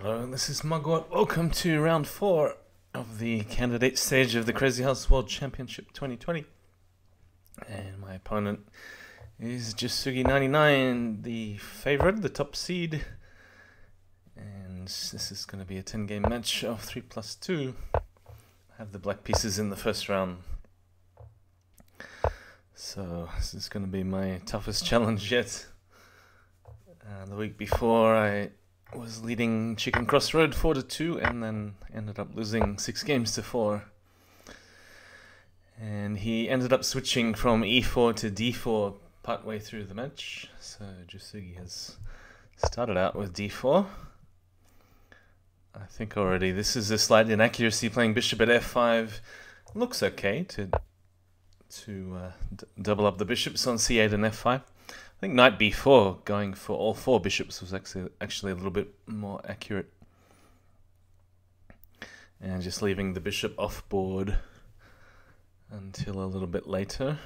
Hello, this is Mugwort. Welcome to round 4 of the candidate stage of the Crazyhouse World Championship 2020. And my opponent is Jasugi99, the favorite, the top seed. And this is going to be a 10-game match of 3+2. I have the black pieces in the first round. So this is going to be my toughest challenge yet. The week before I was leading Chicken Crossroad 4-2 and then ended up losing 6 games to 4. And he ended up switching from E4 to D4 partway through the match. So Jasugi has started out with D4. I think already this is a slight inaccuracy, playing bishop at F5. Looks okay to double up the bishops on C8 and F5. I think knight b4, going for all 4 bishops, was actually a little bit more accurate. And just leaving the bishop off board until a little bit later.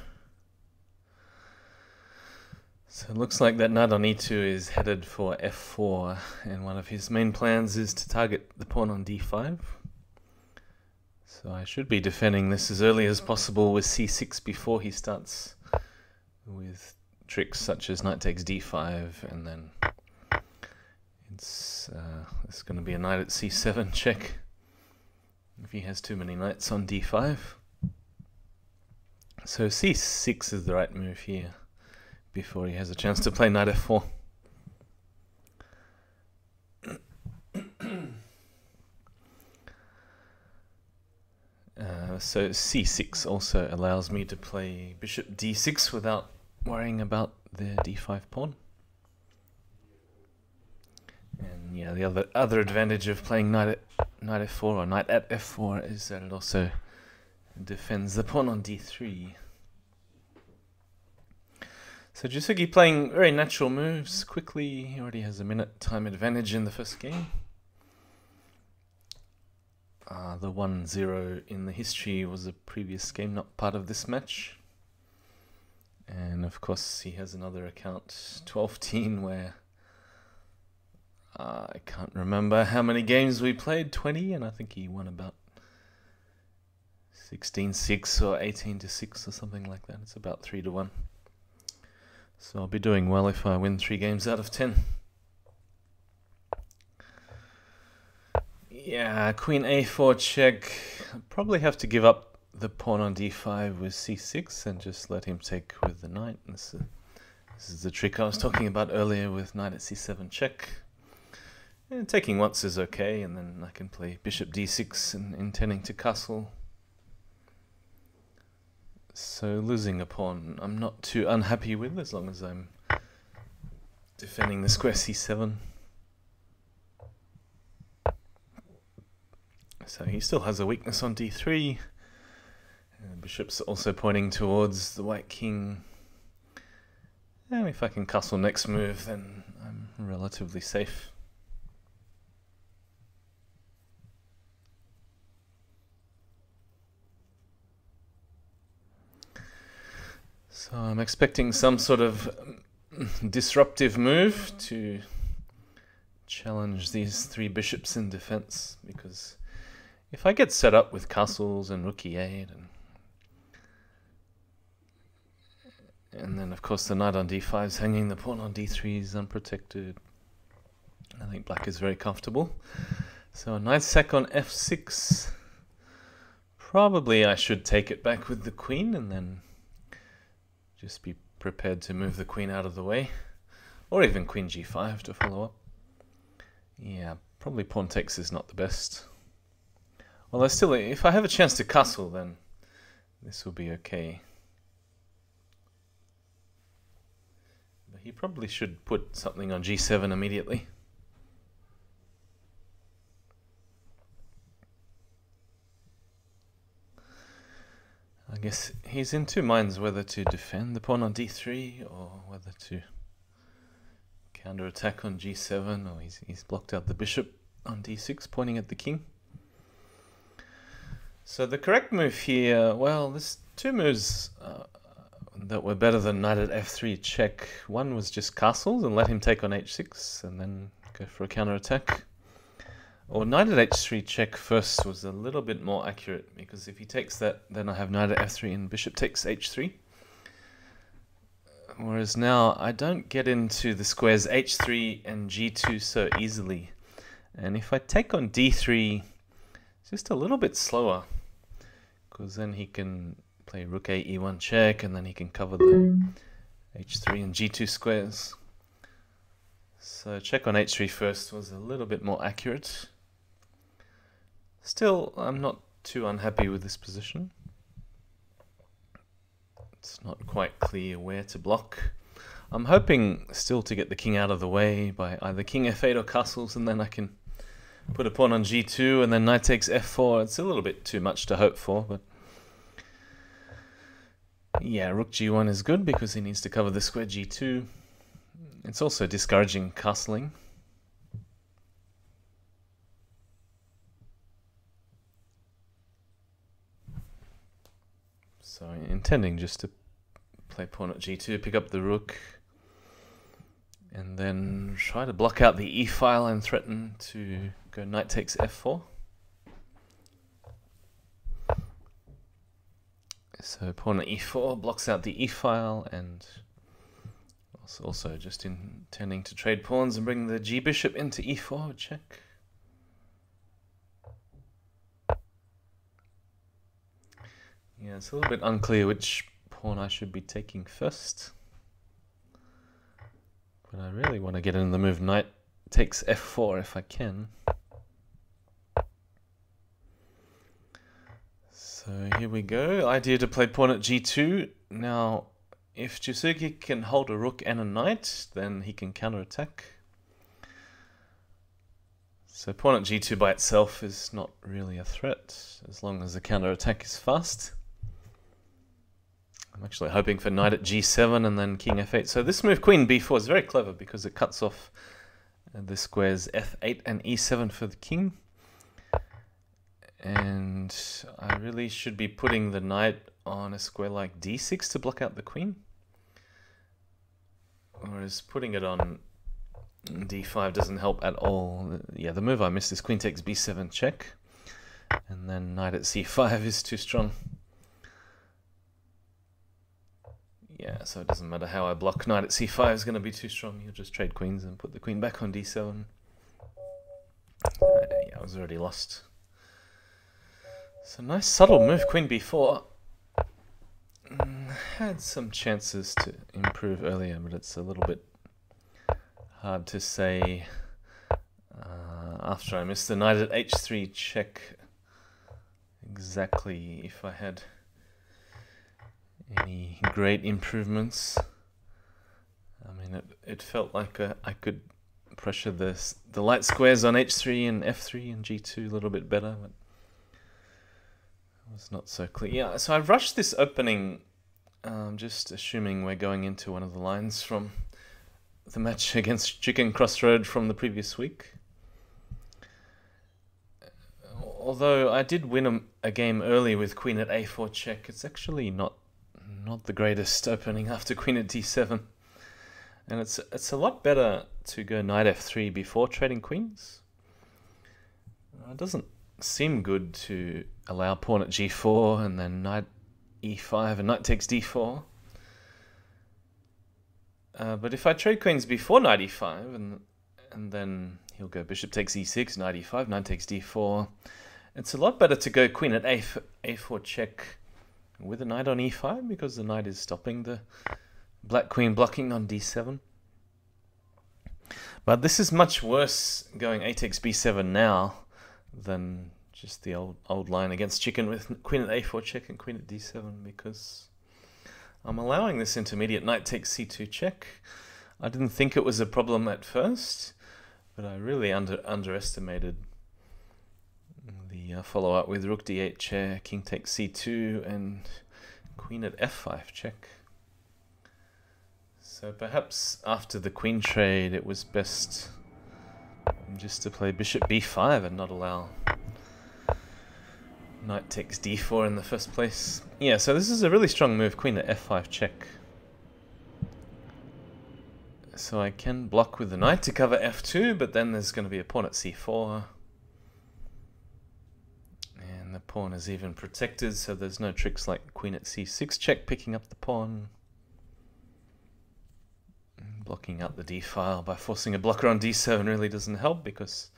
So it looks like that knight on e2 is headed for f4, and one of his main plans is to target the pawn on d5. So I should be defending this as early as possible with c6 before he starts with tricks such as knight takes d5, and then it's going to be a knight at c7 check if he has too many knights on d5. So c6 is the right move here before he has a chance to play knight f4. So c6 also allows me to play bishop d6 without worrying about the d5 pawn. And yeah, the other advantage of playing knight f4 or knight at f4 is that it also defends the pawn on d3. So Jasugi playing very natural moves quickly. He already has a minute time advantage in the first game. The 1-0 in the history was a previous game, not part of this match. And of course he has another account, 12-teen, where I can't remember how many games we played, 20, and I think he won about 16-6 or 18-6 or something like that. It's about 3-1. So I'll be doing well if I win 3 games out of 10. Yeah, queen a4 check. I'll probably have to give up the pawn on d5 with c6 and just let him take with the knight. This is the trick I was talking about earlier with knight at c7 check. And taking once is okay, and then I can play bishop d6 and intending to castle. So losing a pawn I'm not too unhappy with, as long as I'm defending the square c7. So he still has a weakness on d3. Bishop's also pointing towards the white king. And if I can castle next move, then I'm relatively safe. So I'm expecting some sort of disruptive move to challenge these 3 bishops in defense, because if I get set up with castles and rook e8 and then of course the knight on d5 is hanging, the pawn on d3 is unprotected, I think black is very comfortable. So a knight sack on f6. Probably I should take it back with the queen and then just be prepared to move the queen out of the way, or even queen g5 to follow up. Yeah, probably pawn takes is not the best. Although still, if I have a chance to castle, then this will be okay. But he probably should put something on g7 immediately. I guess he's in 2 minds whether to defend the pawn on d3 or whether to counterattack on g7, or he's blocked out the bishop on d6, pointing at the king. So the correct move here, well, there's 2 moves that were better than knight at f3 check. One was just castles and let him take on h6 and then go for a counterattack. Or knight at h3 check first was a little bit more accurate, because if he takes that, then I have knight at f3 and bishop takes h3. Whereas now I don't get into the squares h3 and g2 so easily. And if I take on d3, it's just a little bit slower, because then he can play rook a e1 check, and then he can cover the h3 and g2 squares. So check on h3 first was a little bit more accurate. Still, I'm not too unhappy with this position. It's not quite clear where to block. I'm hoping still to get the king out of the way by either king f8 or castles, and then I can put a pawn on g2 and then knight takes f4. It's a little bit too much to hope for, but yeah, rook g1 is good because he needs to cover the square g2. It's also discouraging castling. So intending just to play pawn at g2, pick up the rook, and then try to block out the e-file and threaten to go knight takes f4. So pawn at e4 blocks out the e-file, and also just intending to trade pawns and bring the g-bishop into e4, check. Yeah, it's a little bit unclear which pawn I should be taking first. But I really want to get in the move knight takes f4 if I can. So here we go. Idea to play pawn at g2. Now, if Jasugi can hold a rook and a knight, then he can counterattack. So pawn at g2 by itself is not really a threat, as long as the counterattack is fast. I'm actually hoping for knight at g7 and then king f8. So this move queen b4 is very clever because it cuts off the squares f8 and e7 for the king. And I really should be putting the knight on a square like d6 to block out the queen. Whereas putting it on d5 doesn't help at all. Yeah, the move I missed is queen takes b7 check. And then knight at c5 is too strong. Yeah, so it doesn't matter how I block. Knight at c5 is going to be too strong. You'll just trade queens and put the queen back on d7. Yeah, I was already lost. So nice subtle move, queen b4. Had some chances to improve earlier, but it's a little bit hard to say after I missed the knight at h3 check exactly if I had any great improvements. I mean, it felt like I could pressure the light squares on h3 and f3 and g2 a little bit better, but it was not so clear. Yeah, so I've rushed this opening, just assuming we're going into one of the lines from the match against Chicken Crossroad from the previous week. Although I did win a game early with queen at a4 check, it's actually not the greatest opening after queen at d7. And it's a lot better to go knight f3 before trading queens. It doesn't seem good to allow pawn at g4 and then knight e5 and knight takes d4. But if I trade queens before knight e5 and then he'll go bishop takes e6, knight e5, knight takes d4, it's a lot better to go queen at a4 check with a knight on e5 because the knight is stopping the black queen blocking on d7. But this is much worse going a takes b7 now than just the old line against Chicken with queen at a4 check and queen at d7, because I'm allowing this intermediate knight takes c2 check. I didn't think it was a problem at first, but I really underestimated the follow-up with rook d8 chair, king takes c2, and queen at f5 check. So perhaps after the queen trade it was best just to play bishop b5 and not allow knight takes d4 in the first place. Yeah, so this is a really strong move, queen at f5 check. So I can block with the knight to cover f2, but then there's going to be a pawn at c4. And the pawn is even protected, so there's no tricks like queen at c6 check, picking up the pawn. Blocking out the d-file by forcing a blocker on d7 really doesn't help, because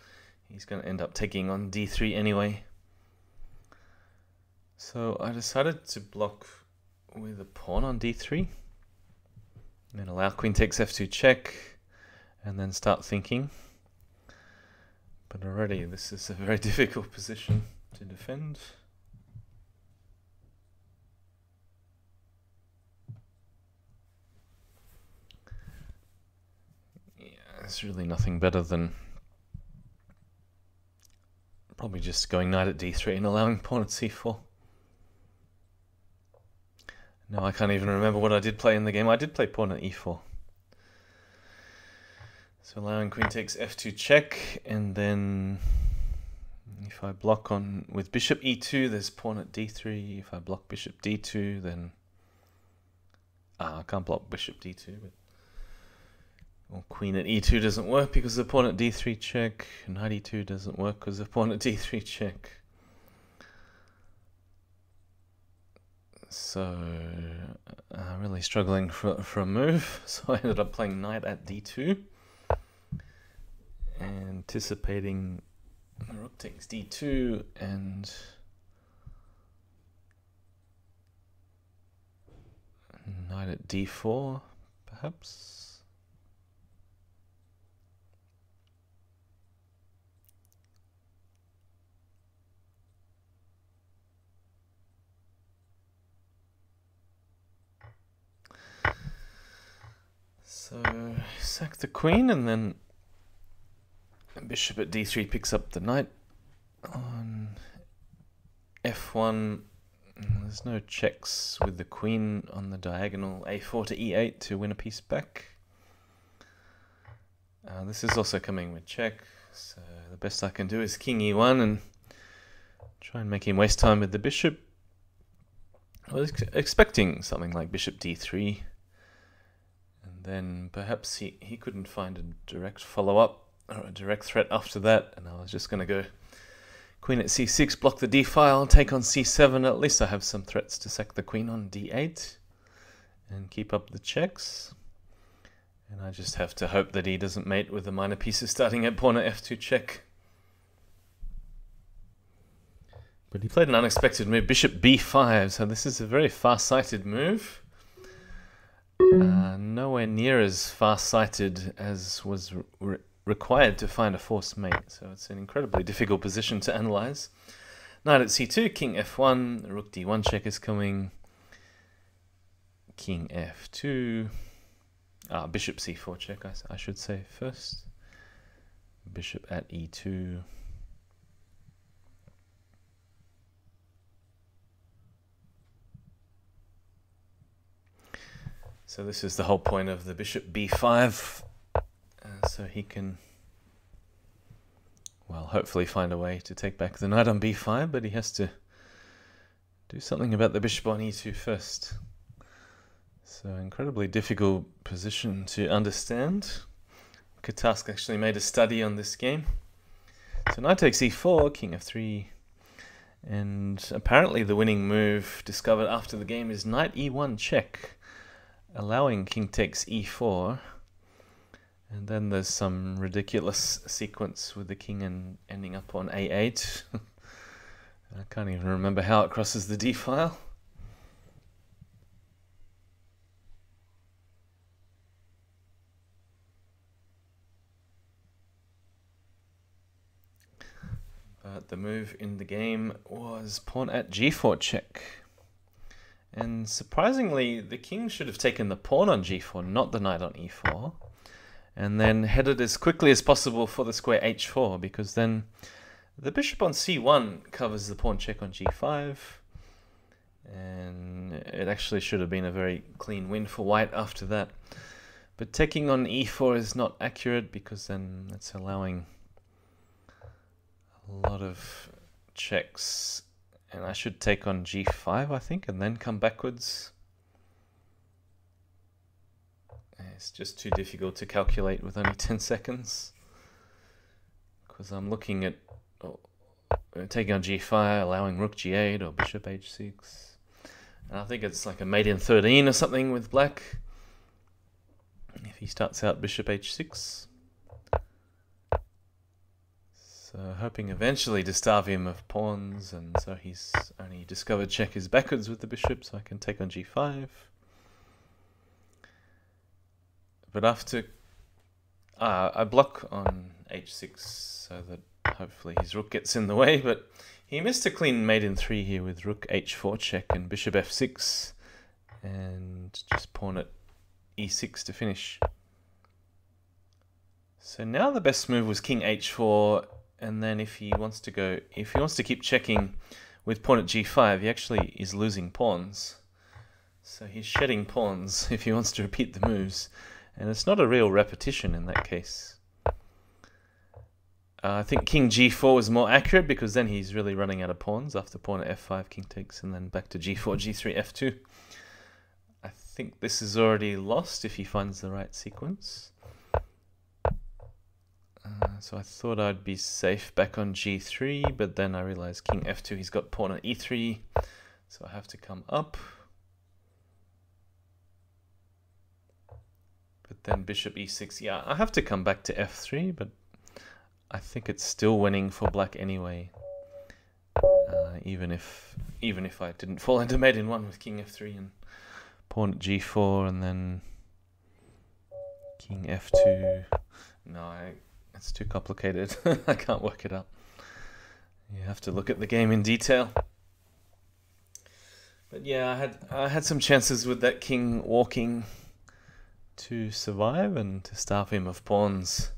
he's going to end up taking on d3 anyway. So I decided to block with a pawn on d3, and allow queen takes f2 check, and then start thinking. But already this is a very difficult position to defend. Yeah, it's really nothing better than probably just going knight at d3 and allowing pawn at c4. Now I can't even remember what I did play in the game. I did play pawn at e4. So allowing queen takes f2 check, and then if I block on with bishop e2, there's pawn at d3. If I block bishop d2, then I can't block bishop d2, but or queen at e2 doesn't work because of pawn at d3 check. Knight e2 doesn't work because of pawn at d3 check. So really struggling for a move. So I ended up playing knight at d2, anticipating rook takes d2 and knight at d4, perhaps. So sack the queen, and then bishop at d3 picks up the knight on f1. There's no checks with the queen on the diagonal a4 to e8 to win a piece back. This is also coming with check, so the best I can do is king e1 and try and make him waste time with the bishop. I was expecting something like bishop d3, and then perhaps he couldn't find a direct follow-up or a direct threat after that, and I was just going to go queen at c6, block the d-file, take on c7. At least I have some threats to sack the queen on d8 and keep up the checks. And I just have to hope that he doesn't mate with the minor pieces starting at pawn at f2 check. But he played an unexpected move, bishop b5, so this is a very far-sighted move. Nowhere near as far-sighted as was required to find a forced mate, so it's an incredibly difficult position to analyze. Knight at c2, king f1, rook d1 check is coming, king f2, bishop c4 check I should say first, bishop at e2, so this is the whole point of the bishop b5. So he can, well, hopefully find a way to take back the knight on b5, but he has to do something about the bishop on e2 first. So incredibly difficult position to understand. Katask actually made a study on this game. So knight takes e4, king f3, and apparently the winning move discovered after the game is knight e1 check, allowing king takes e4. And then there's some ridiculous sequence with the king and ending up on a8. I can't even remember how it crosses the d-file. But the move in the game was pawn at g4 check. And surprisingly, the king should have taken the pawn on g4, not the knight on e4. And then headed as quickly as possible for the square h4, because then the bishop on c1 covers the pawn check on g5. And it actually should have been a very clean win for white after that. But taking on e4 is not accurate, because then it's allowing a lot of checks. And I should take on g5, I think, and then come backwards. It's just too difficult to calculate with only 10 seconds. Because I'm looking at taking on g5, allowing rook g8 or bishop h6. And I think it's like a mate in 13 or something with black. If he starts out bishop h6. So hoping eventually to starve him of pawns, and so he's only discovered check is backwards with the bishop, so I can take on g5. But after I block on h6 so that hopefully his rook gets in the way, but he missed a clean mate in 3 here with rook h4 check and bishop f6, and just pawn at e6 to finish. So now the best move was king h4, and then if he wants to keep checking with pawn at g5, he actually is losing pawns. So he's shedding pawns if he wants to repeat the moves, and it's not a real repetition in that case. I think king g4 was more accurate, because then he's really running out of pawns after pawn at f5, king takes, and then back to g4, g3, f2. I think this is already lost if he finds the right sequence. So I thought I'd be safe back on g3, but then I realized king f2, he's got pawn at e3, so I have to come up. But then bishop e6, yeah, I have to come back to f3, but I think it's still winning for black anyway. Even if I didn't fall into mate in 1 with king f3 and pawn at g4 and then king f2. No, it's too complicated. I can't work it out. You have to look at the game in detail. But yeah, I had some chances with that king walking to survive and to starve him of pawns.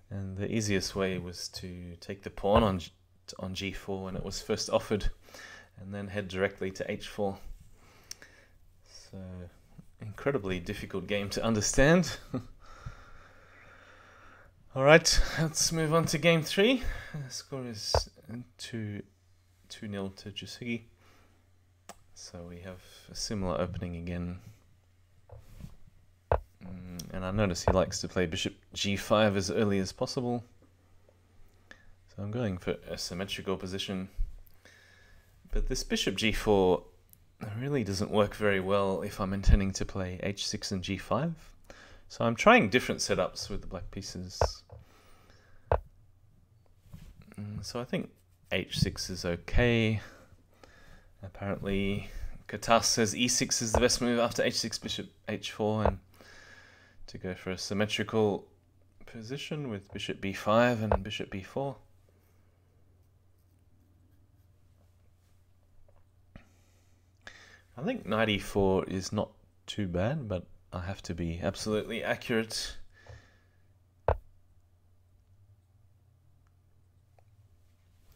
And the easiest way was to take the pawn on g4 when it was first offered, and then head directly to h4. So, incredibly difficult game to understand. Alright, let's move on to game 3. The score is 2-0 to Jasugi. So we have a similar opening again. And I notice he likes to play bishop g5 as early as possible. So I'm going for a symmetrical position. But this bishop g4 really doesn't work very well if I'm intending to play h6 and g5. So I'm trying different setups with the black pieces. So I think h6 is okay. Apparently Katas says e6 is the best move after h6, bishop h4, and to go for a symmetrical position with bishop b5 and bishop b4. I think knight e4 is not too bad, but I have to be absolutely accurate.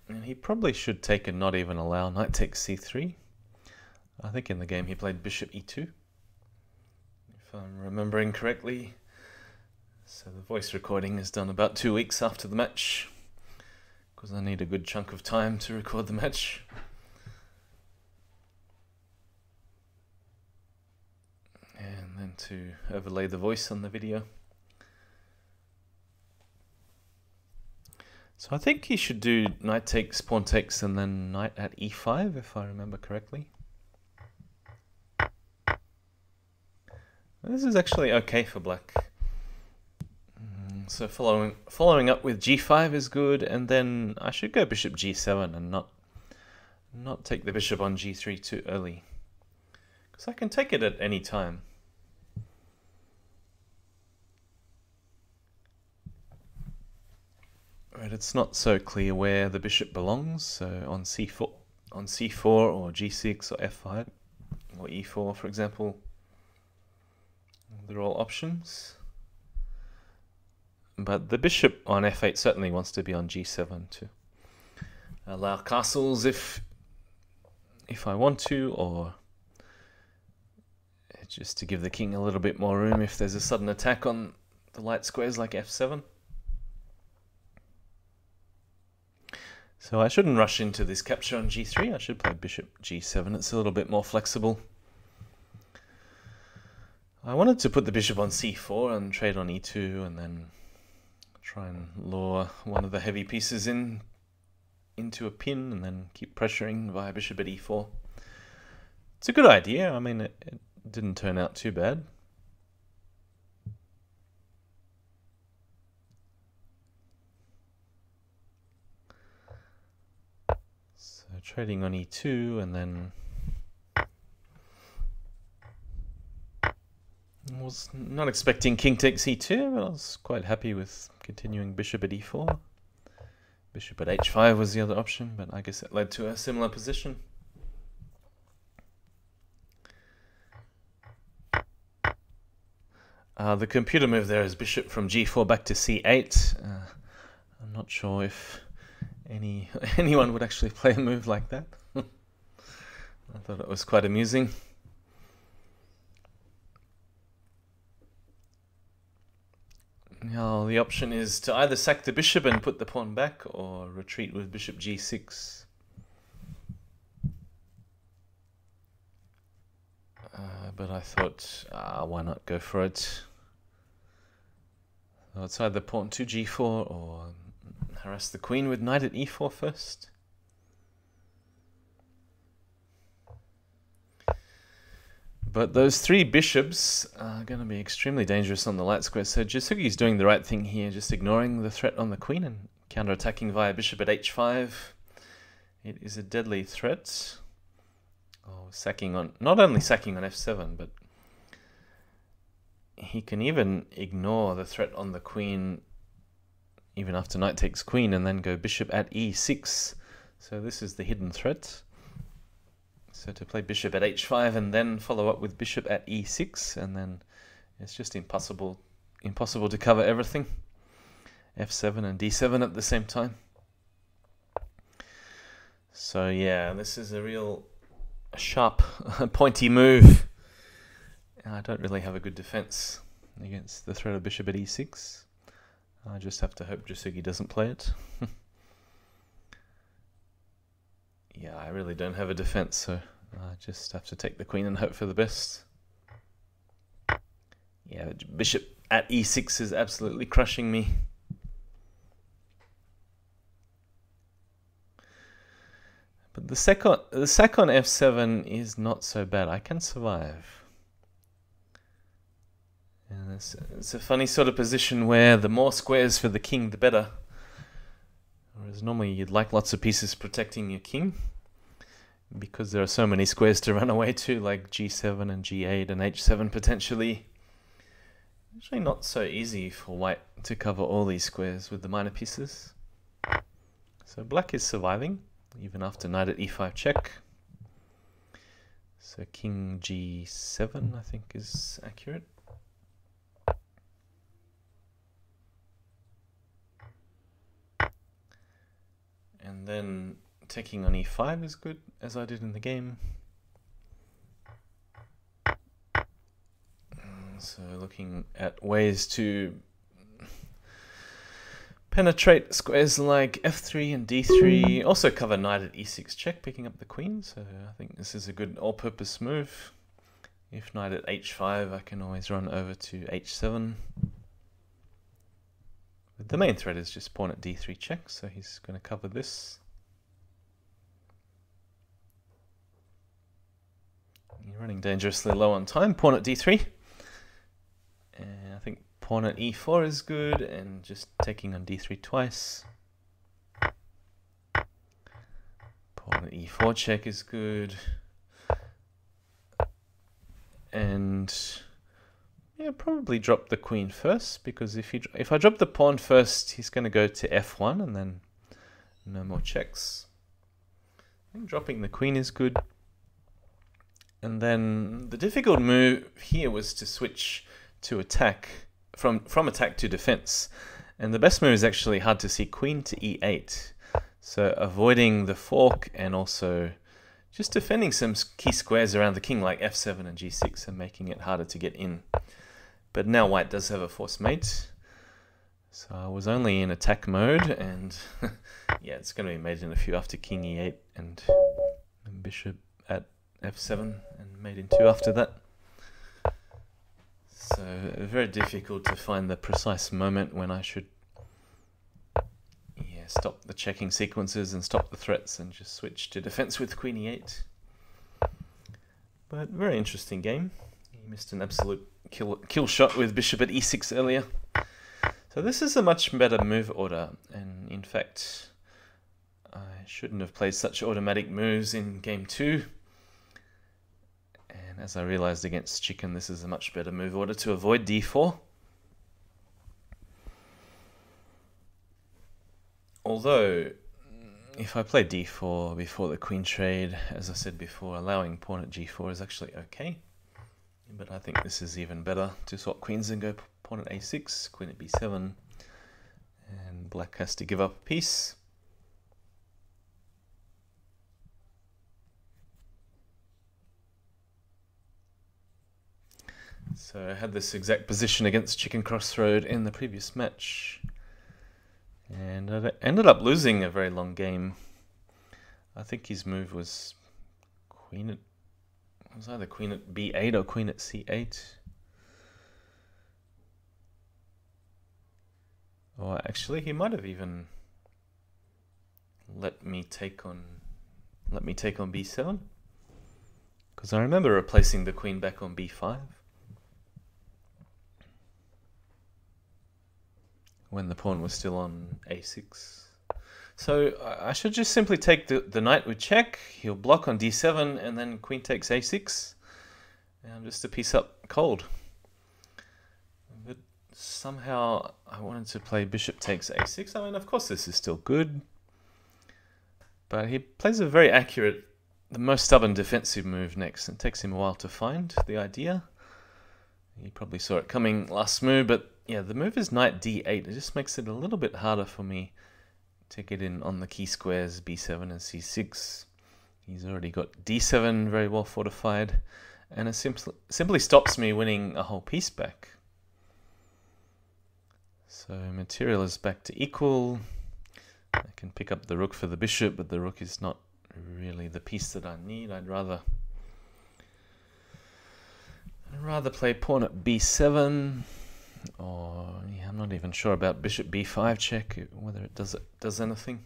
And he probably should take and not even allow knight takes c3. I think in the game he played bishop e2, if I'm remembering correctly. So the voice recording is done about 2 weeks after the match, because I need a good chunk of time to record the match. And then to overlay the voice on the video. So I think he should do knight takes, pawn takes, and then knight at e5, if I remember correctly. This is actually okay for black. So following up with g5 is good, and then I should go bishop g7 and not take the bishop on g3 too early, because I can take it at any time. Right, it's not so clear where the bishop belongs. So on c4 or g6 or f5 or e4, for example, they're all options. But the bishop on f8 certainly wants to be on g7 to allow castles if I want to, or just to give the king a little bit more room if there's a sudden attack on the light squares like f7. So I shouldn't rush into this capture on g3. I should play bishop g7. It's a little bit more flexible. I wanted to put the bishop on c4 and trade on e2, and then try and lure one of the heavy pieces in into a pin and then keep pressuring via bishop at e4. It's a good idea. I mean, it didn't turn out too bad. So trading on e2, and then I was not expecting king takes e2, but I was quite happy with continuing bishop at e4. Bishop at h5 was the other option, but I guess it led to a similar position. The computer move there is bishop from g4 back to c8. I'm not sure if anyone would actually play a move like that. I thought it was quite amusing. Now the option is to either sack the bishop and put the pawn back, or retreat with bishop g6. But I thought, why not go for it? So it's either pawn to g4 or harass the queen with knight at e4 first. But those three bishops are going to be extremely dangerous on the light square. So Jasugi's doing the right thing here, just ignoring the threat on the queen and counterattacking via bishop at h5. It is a deadly threat. Oh, sacking on, not only sacking on f7, but he can even ignore the threat on the queen even after knight takes queen, and then go bishop at e6. So this is the hidden threat. So to play bishop at h5 and then follow up with bishop at e6, and then it's just impossible to cover everything. f7 and d7 at the same time. So yeah, this is a real sharp, pointy move. I don't really have a good defense against the threat of bishop at e6. I just have to hope Jasugi doesn't play it. Yeah, I really don't have a defense, so I just have to take the queen and hope for the best. Yeah, bishop at e6 is absolutely crushing me. But the sack on f7 is not so bad. I can survive. And it's a funny sort of position where the more squares for the king, the better. Whereas normally you'd like lots of pieces protecting your king, because there are so many squares to run away to, like g7 and g8 and h7 potentially. Actually not so easy for white to cover all these squares with the minor pieces. So black is surviving, even after knight at e5 check. So king g7 I think is accurate. And then taking on e5 is good, as I did in the game. So looking at ways to penetrate squares like f3 and d3. Also cover knight at e6 check, picking up the queen. So I think this is a good all-purpose move. If knight at h5, I can always run over to h7. But the main threat is just pawn at d3 check, so he's going to cover this. You're running dangerously low on time. Pawn at d3. And I think pawn at e4 is good, and just taking on d3 twice. Pawn at e4 check is good. And yeah, probably drop the queen first, because if I drop the pawn first, he's going to go to f1 and then no more checks. I think dropping the queen is good. And then the difficult move here was to switch to attack, from attack to defense. And the best move is actually hard to see, queen to e8. So avoiding the fork and also just defending some key squares around the king like f7 and g6 and making it harder to get in. But now white does have a forced mate. So I was only in attack mode, and yeah, it's going to be mate in a few after king e8 and bishop at f7 and mate in 2 after that. So very difficult to find the precise moment when I should yeah, stop the checking sequences and stop the threats and just switch to defense with queen e8. But very interesting game. He missed an absolute kill shot with bishop at e6 earlier. So this is a much better move order, and in fact I shouldn't have played such automatic moves in game 2. And as I realized against Chicken, this is a much better move order to avoid d4. Although, if I play d4 before the queen trade, as I said before, allowing pawn at g4 is actually okay. But I think this is even better to swap queens and go pawn at a6, queen at b7, and black has to give up a piece. So I had this exact position against Chicken Crossroad in the previous match, and I ended up losing a very long game. I think his move was either queen at b8 or queen at c8. Or actually, he might have even let me take on b7, because I remember replacing the queen back on b5 when the pawn was still on a6. So I should just simply take the knight with check, he'll block on d7, and then queen takes a6, and I'm just a piece up cold. But somehow I wanted to play bishop takes a6. I mean, of course this is still good, but he plays a very accurate, the most stubborn defensive move next, and it takes him a while to find the idea. He probably saw it coming last move, but yeah, the move is knight d8. It just makes it a little bit harder for me to get in on the key squares b7 and c6. He's already got d7 very well fortified, and it simply stops me winning a whole piece back. So material is back to equal. I can pick up the rook for the bishop, but the rook is not really the piece that I need. I'd rather play pawn at b7, or yeah, I'm not even sure about bishop b5 check, whether it does anything.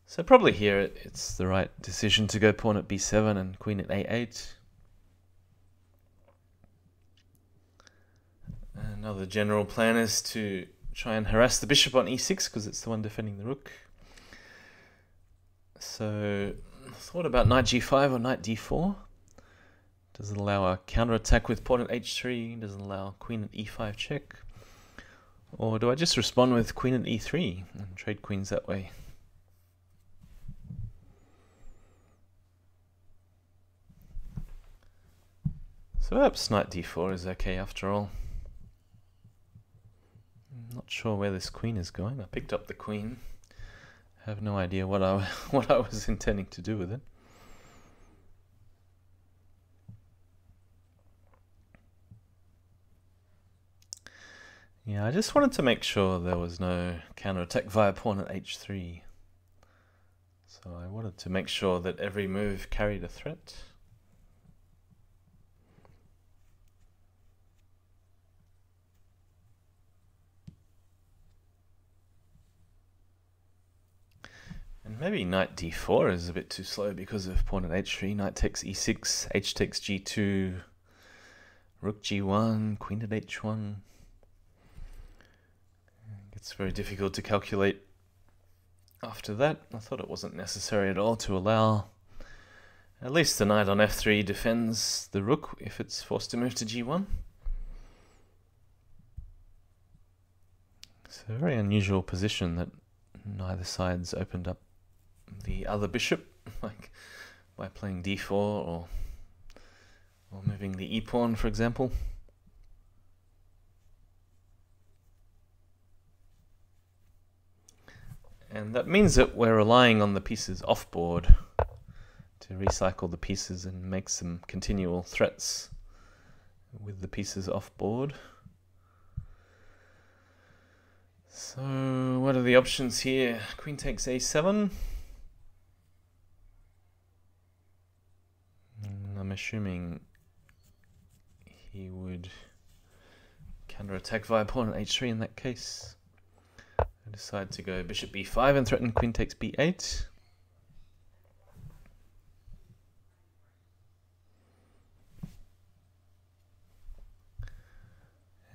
So probably here it's the right decision to go pawn at b7 and queen at a8. Another general plan is to try and harass the bishop on e6, because it's the one defending the rook. So I thought about knight g5 or knight d4. Does it allow a counter-attack with pawn at h3? Does it allow queen at e5 check? Or do I just respond with queen at e3 and trade queens that way? So perhaps knight d4 is okay after all. I'm not sure where this queen is going. I picked up the queen. I have no idea what I was intending to do with it. Yeah, I just wanted to make sure there was no counterattack via pawn at h3. So I wanted to make sure that every move carried a threat. And maybe knight d4 is a bit too slow because of pawn at h3. Knight takes e6, h takes g2, rook g1, queen at h1. It's very difficult to calculate after that. I thought it wasn't necessary at all to allow. At least the knight on f3 defends the rook if it's forced to move to g1. It's a very unusual position that neither side's opened up the other bishop, like by playing d4 or moving the e-pawn, for example. And that means that we're relying on the pieces off-board to recycle the pieces and make some continual threats with the pieces off-board. So what are the options here? Queen takes a7. I'm assuming he would counterattack via pawn at h3 in that case. I decide to go bishop b5 and threaten queen takes b8.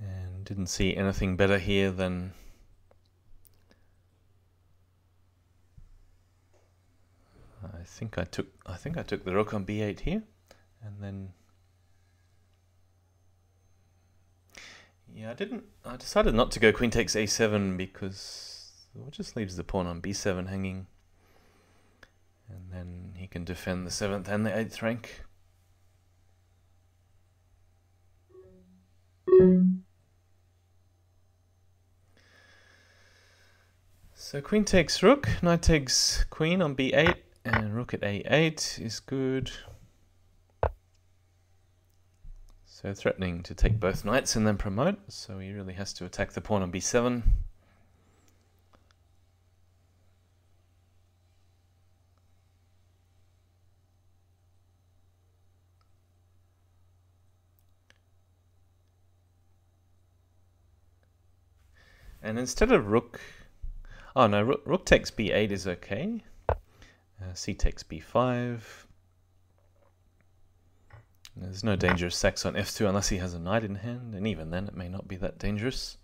And didn't see anything better here than I think I took the rook on b8 here, and then yeah, I decided not to go queen takes a7 because it just leaves the pawn on b7 hanging, and then he can defend the 7th and the 8th rank. So queen takes rook, knight takes queen on b8, and rook at a8 is good. So threatening to take both knights and then promote, so he really has to attack the pawn on b7. And instead of rook, oh no, rook takes b8 is okay. C takes b5. There's no dangerous sacks on f2 unless he has a knight in hand, and even then it may not be that dangerous.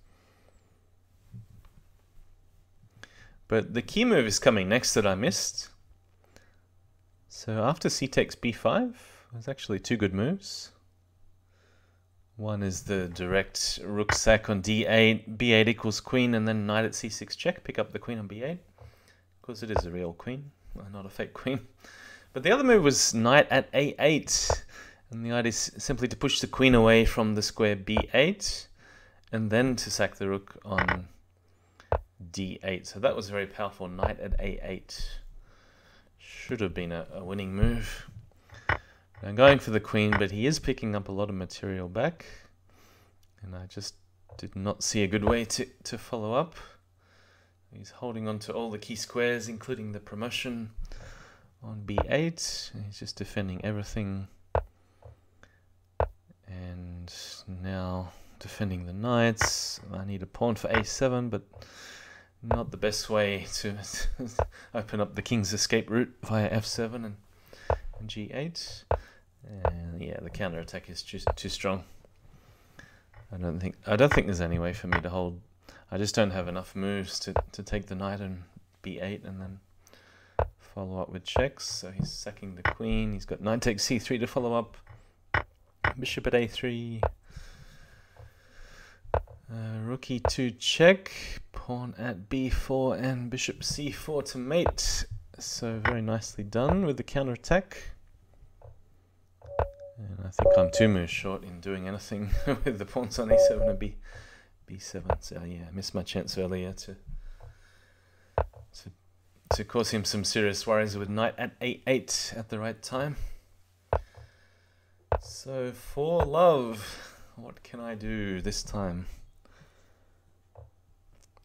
But the key move is coming next that I missed. So after c takes b5, there's actually two good moves. One is the direct rook sack on d8, b8 equals queen, and then knight at c6 check, pick up the queen on b8. Because it is a real queen, not a fake queen. But the other move was knight at a8. And the idea is simply to push the queen away from the square b8, and then to sack the rook on d8. So that was very powerful, knight at a8. Should have been a winning move. I'm going for the queen, but he is picking up a lot of material back, and I just did not see a good way to follow up. He's holding on to all the key squares, including the promotion on b8. He's just defending everything. And now defending the knights. I need a pawn for a7, but not the best way to open up the king's escape route via f7 and g8. And yeah, the counterattack is too strong. I don't think there's any way for me to hold. I just don't have enough moves to take the knight and b8 and then follow up with checks. So he's sacking the queen. He's got knight takes c3 to follow up. Bishop at a3. Rook e2 check. Pawn at b4 and bishop c4 to mate. So very nicely done with the counterattack. And I think I'm 2 moves short in doing anything with the pawns on a7 and b7. So yeah, I missed my chance earlier to cause him some serious worries with knight at a8 at the right time. So for love, what can I do this time?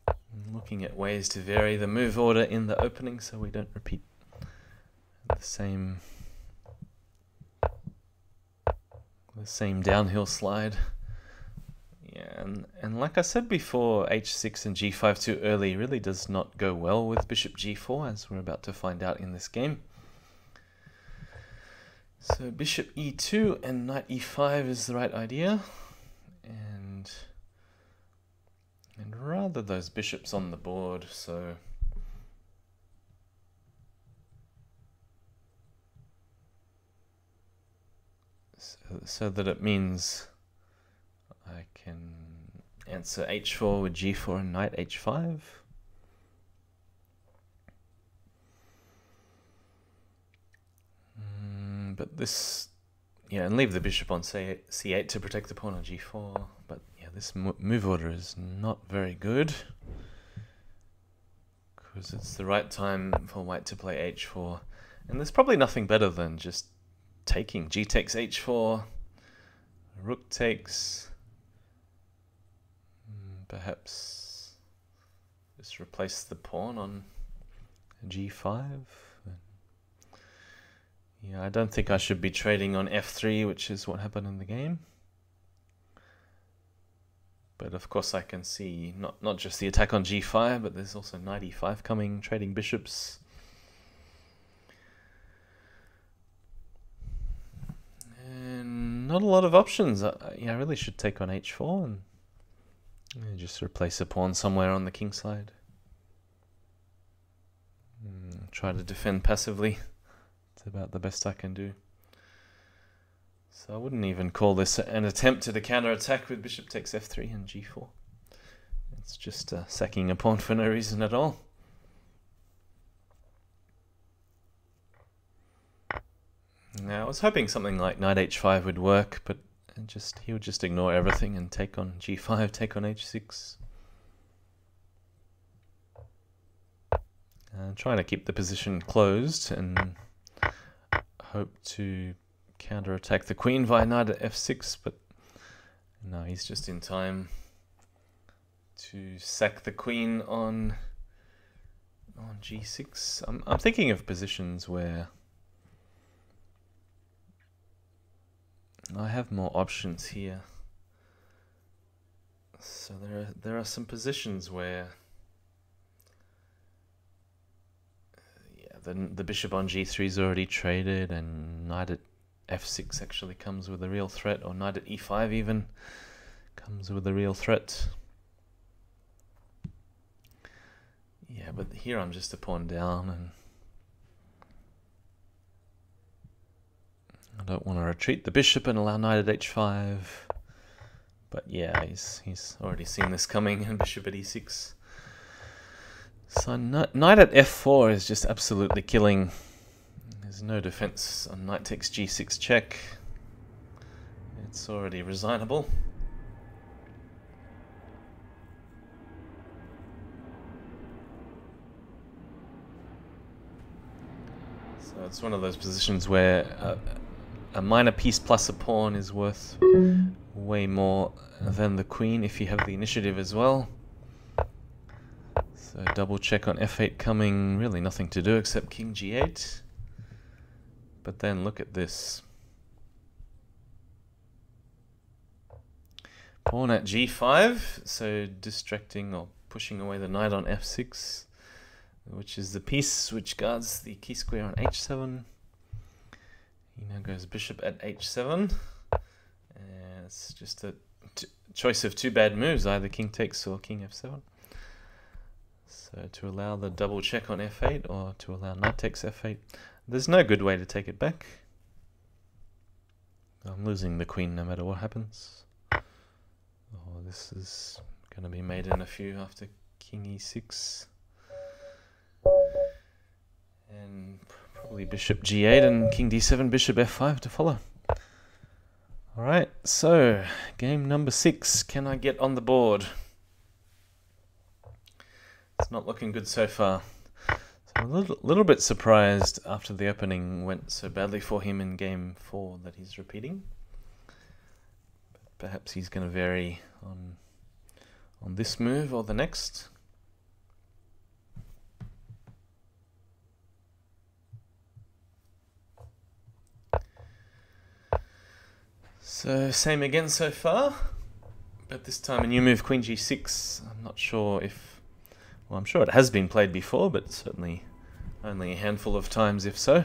I'm looking at ways to vary the move order in the opening so we don't repeat the same downhill slide. Yeah, and like I said before, h6 and g5 too early really does not go well with bishop g4, as we're about to find out in this game. So bishop e2 and knight e5 is the right idea, and rather those bishops on the board, so that it means I can answer h4 with g4 and knight h5. But this, yeah, and leave the bishop on c8 to protect the pawn on g4. But yeah, this move order is not very good, because it's the right time for white to play h4. And there's probably nothing better than just taking. G takes h4, rook takes, perhaps just replace the pawn on g5. Yeah, I don't think I should be trading on f3, which is what happened in the game. But of course I can see not just the attack on g5, but there's also knight e5 coming, trading bishops. And not a lot of options. Yeah, I really should take on h4 and just replace a pawn somewhere on the king side. Try to defend passively. It's about the best I can do. So I wouldn't even call this an attempt at a counter-attack with bishop takes f3 and g4. It's just sacking a pawn for no reason at all. Now I was hoping something like knight h5 would work, but he would just ignore everything and take on g5, take on h6. Trying to keep the position closed and hope to counter-attack the queen via knight at f6, but no, he's just in time to sack the queen on g6. I'm thinking of positions where I have more options here. So there are some positions where the bishop on g3 is already traded, and knight at f6 actually comes with a real threat, or knight at e5 even comes with a real threat. Yeah, but here I'm just a pawn down, and I don't want to retreat the bishop and allow knight at h5. But yeah, he's already seen this coming, and bishop at e6. So knight at f4 is just absolutely killing. There's no defense on knight takes g6 check. It's already resignable. So it's one of those positions where a minor piece plus a pawn is worth way more than the queen if you have the initiative as well. So double check on f8 coming, really nothing to do except king g8. But then look at this. Pawn at g5, so distracting or pushing away the knight on f6, which is the piece which guards the key square on h7. He now goes bishop at h7. And it's just a choice of two bad moves, either king takes or king f7. So to allow the double check on f8 or to allow knight takes f8, there's no good way to take it back. I'm losing the queen no matter what happens. Oh, this is going to be made in a few after king e6. And probably bishop g8 and king d7, bishop f5 to follow. Alright, so game number 6. Can I get on the board? It's not looking good so far. So I'm a little bit surprised after the opening went so badly for him in game 4 that he's repeating. But perhaps he's going to vary on this move or the next. So same again so far, but this time a new move, queen g6. I'm not sure if, well, I'm sure it has been played before, but certainly only a handful of times if so.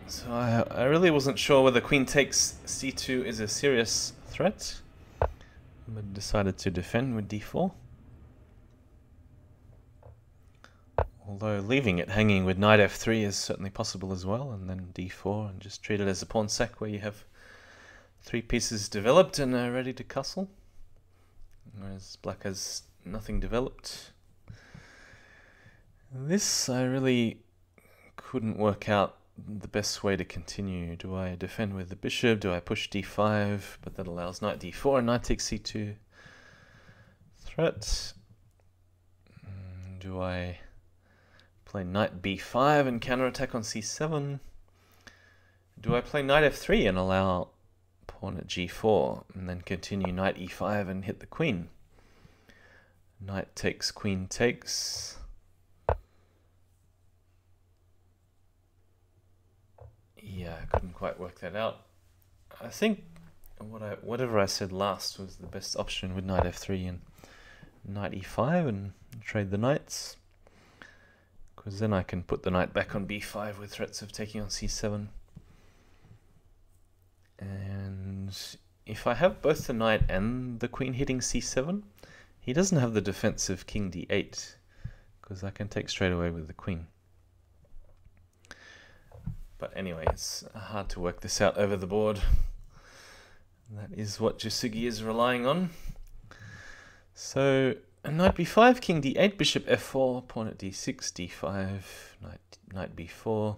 So I really wasn't sure whether queen takes c2 is a serious threat, but decided to defend with d4. Although leaving it hanging with knight f3 is certainly possible as well, and then d4 and just treat it as a pawn sack where you have 3 pieces developed and are ready to castle, whereas black has nothing developed. This I really couldn't work out the best way to continue. Do I defend with the bishop? Do I push d5? But that allows knight d4 and knight takes c2 threat. Do I play knight b5 and counterattack on c7? Do I play knight f3 and allow pawn at g4 and then continue knight e5 and hit the queen? Knight takes, queen takes. Yeah, I couldn't quite work that out. I think whatever I said last was the best option with knight f3 and knight e5 and trade the knights. Because then I can put the knight back on b5 with threats of taking on c7. And if I have both the knight and the queen hitting c7, he doesn't have the defense of king d8, because I can take straight away with the queen. But anyway, it's hard to work this out over the board. That is what Jasugi is relying on. So, knight b5, king d8, bishop f4, pawn at d6, d5, knight b4.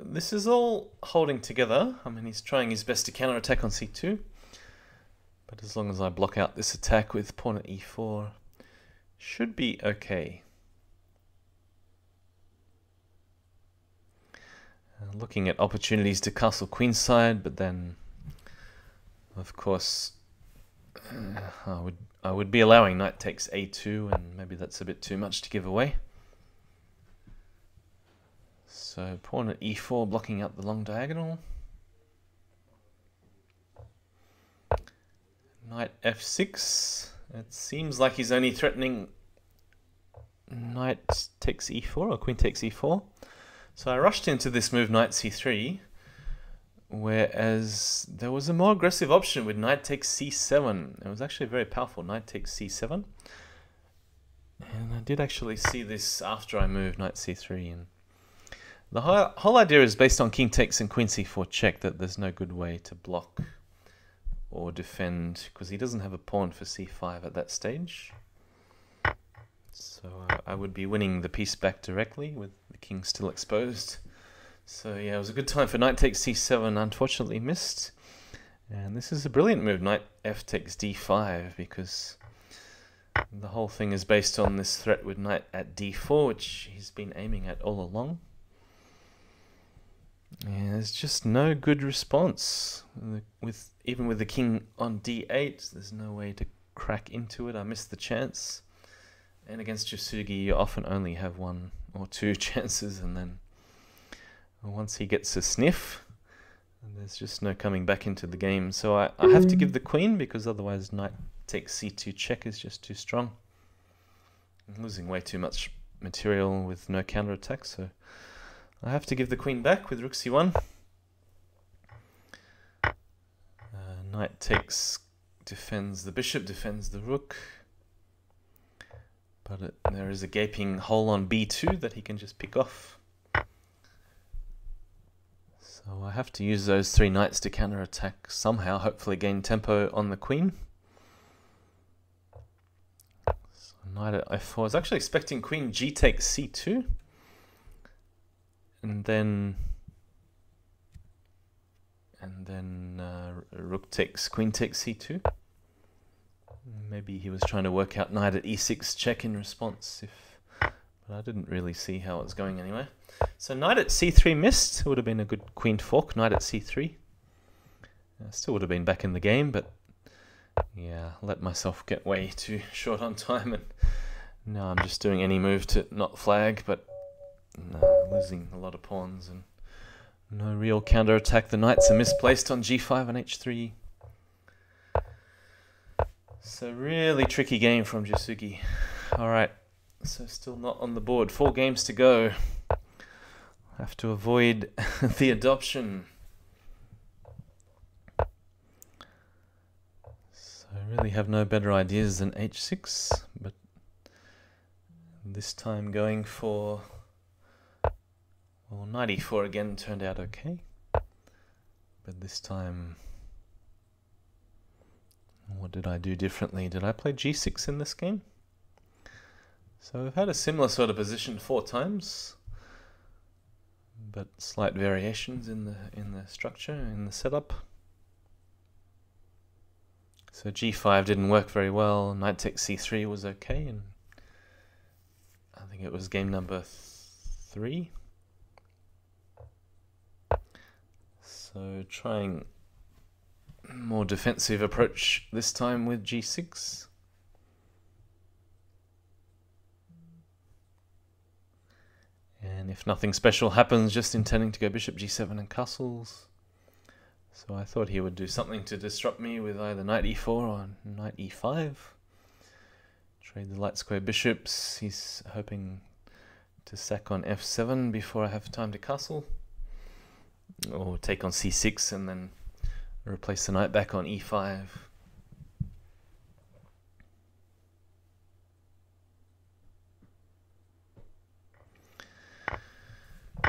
This is all holding together. I mean, he's trying his best to counterattack on c2. But as long as I block out this attack with pawn at e4, should be okay. Looking at opportunities to castle queenside, but then, of course, I would be allowing knight takes a2, and maybe that's a bit too much to give away. So pawn at e4, blocking out the long diagonal. Knight f6. It seems like he's only threatening knight takes e4 or queen takes e4. So I rushed into this move knight c3, whereas there was a more aggressive option with knight takes c7. It was actually very powerful, knight takes c7. And I did actually see this after I moved knight c3. And the whole idea is based on king takes and queen c4 check, that there's no good way to block or defend, because he doesn't have a pawn for c5 at that stage. So I would be winning the piece back directly with the king still exposed. So yeah, it was a good time for knight takes c7, unfortunately missed. And this is a brilliant move, knight f takes d5, because the whole thing is based on this threat with knight at d4, which he's been aiming at all along. And there's just no good response. Even with the king on d8, there's no way to crack into it. I missed the chance. And against Jasugi, you often only have one or two chances, and then once he gets a sniff, there's just no coming back into the game. So I have to give the queen, because otherwise knight takes c2 check is just too strong. I'm losing way too much material with no counterattack, so I have to give the queen back with rook c1. Knight takes, defends the bishop, defends the rook. But there is a gaping hole on b2 that he can just pick off. So I have to use those three knights to counterattack somehow, hopefully gain tempo on the queen. So knight at f4. I was actually expecting queen g takes c2. And then rook takes, queen takes c2. Maybe he was trying to work out knight at e6 check in response, but I didn't really see how it was going anyway. So knight at c3 missed. It would have been a good queen fork, knight at c3. Still would have been back in the game, but yeah, let myself get way too short on time, and now I'm just doing any move to not flag, but no, losing a lot of pawns and no real counterattack. The knights are misplaced on g5 and h3. So really tricky game from Jasugi. Alright, so still not on the board. 4 games to go. Have to avoid the adoption. So I really have no better ideas than h6, but this time going for, well, knight e4 again turned out okay. But this time, what did I do differently? Did I play g6 in this game? So we've had a similar sort of position 4 times, but slight variations in the structure, in the setup. So g5 didn't work very well. Knight takes c3 was okay, and I think it was game number 3. So trying more defensive approach this time with g6. And if nothing special happens, just intending to go bishop g7 and castles. So I thought he would do something to disrupt me with either knight e4 or knight e5. Trade the light square bishops. He's hoping to sack on f7 before I have time to castle. Or take on c6 and then replace the knight back on e5.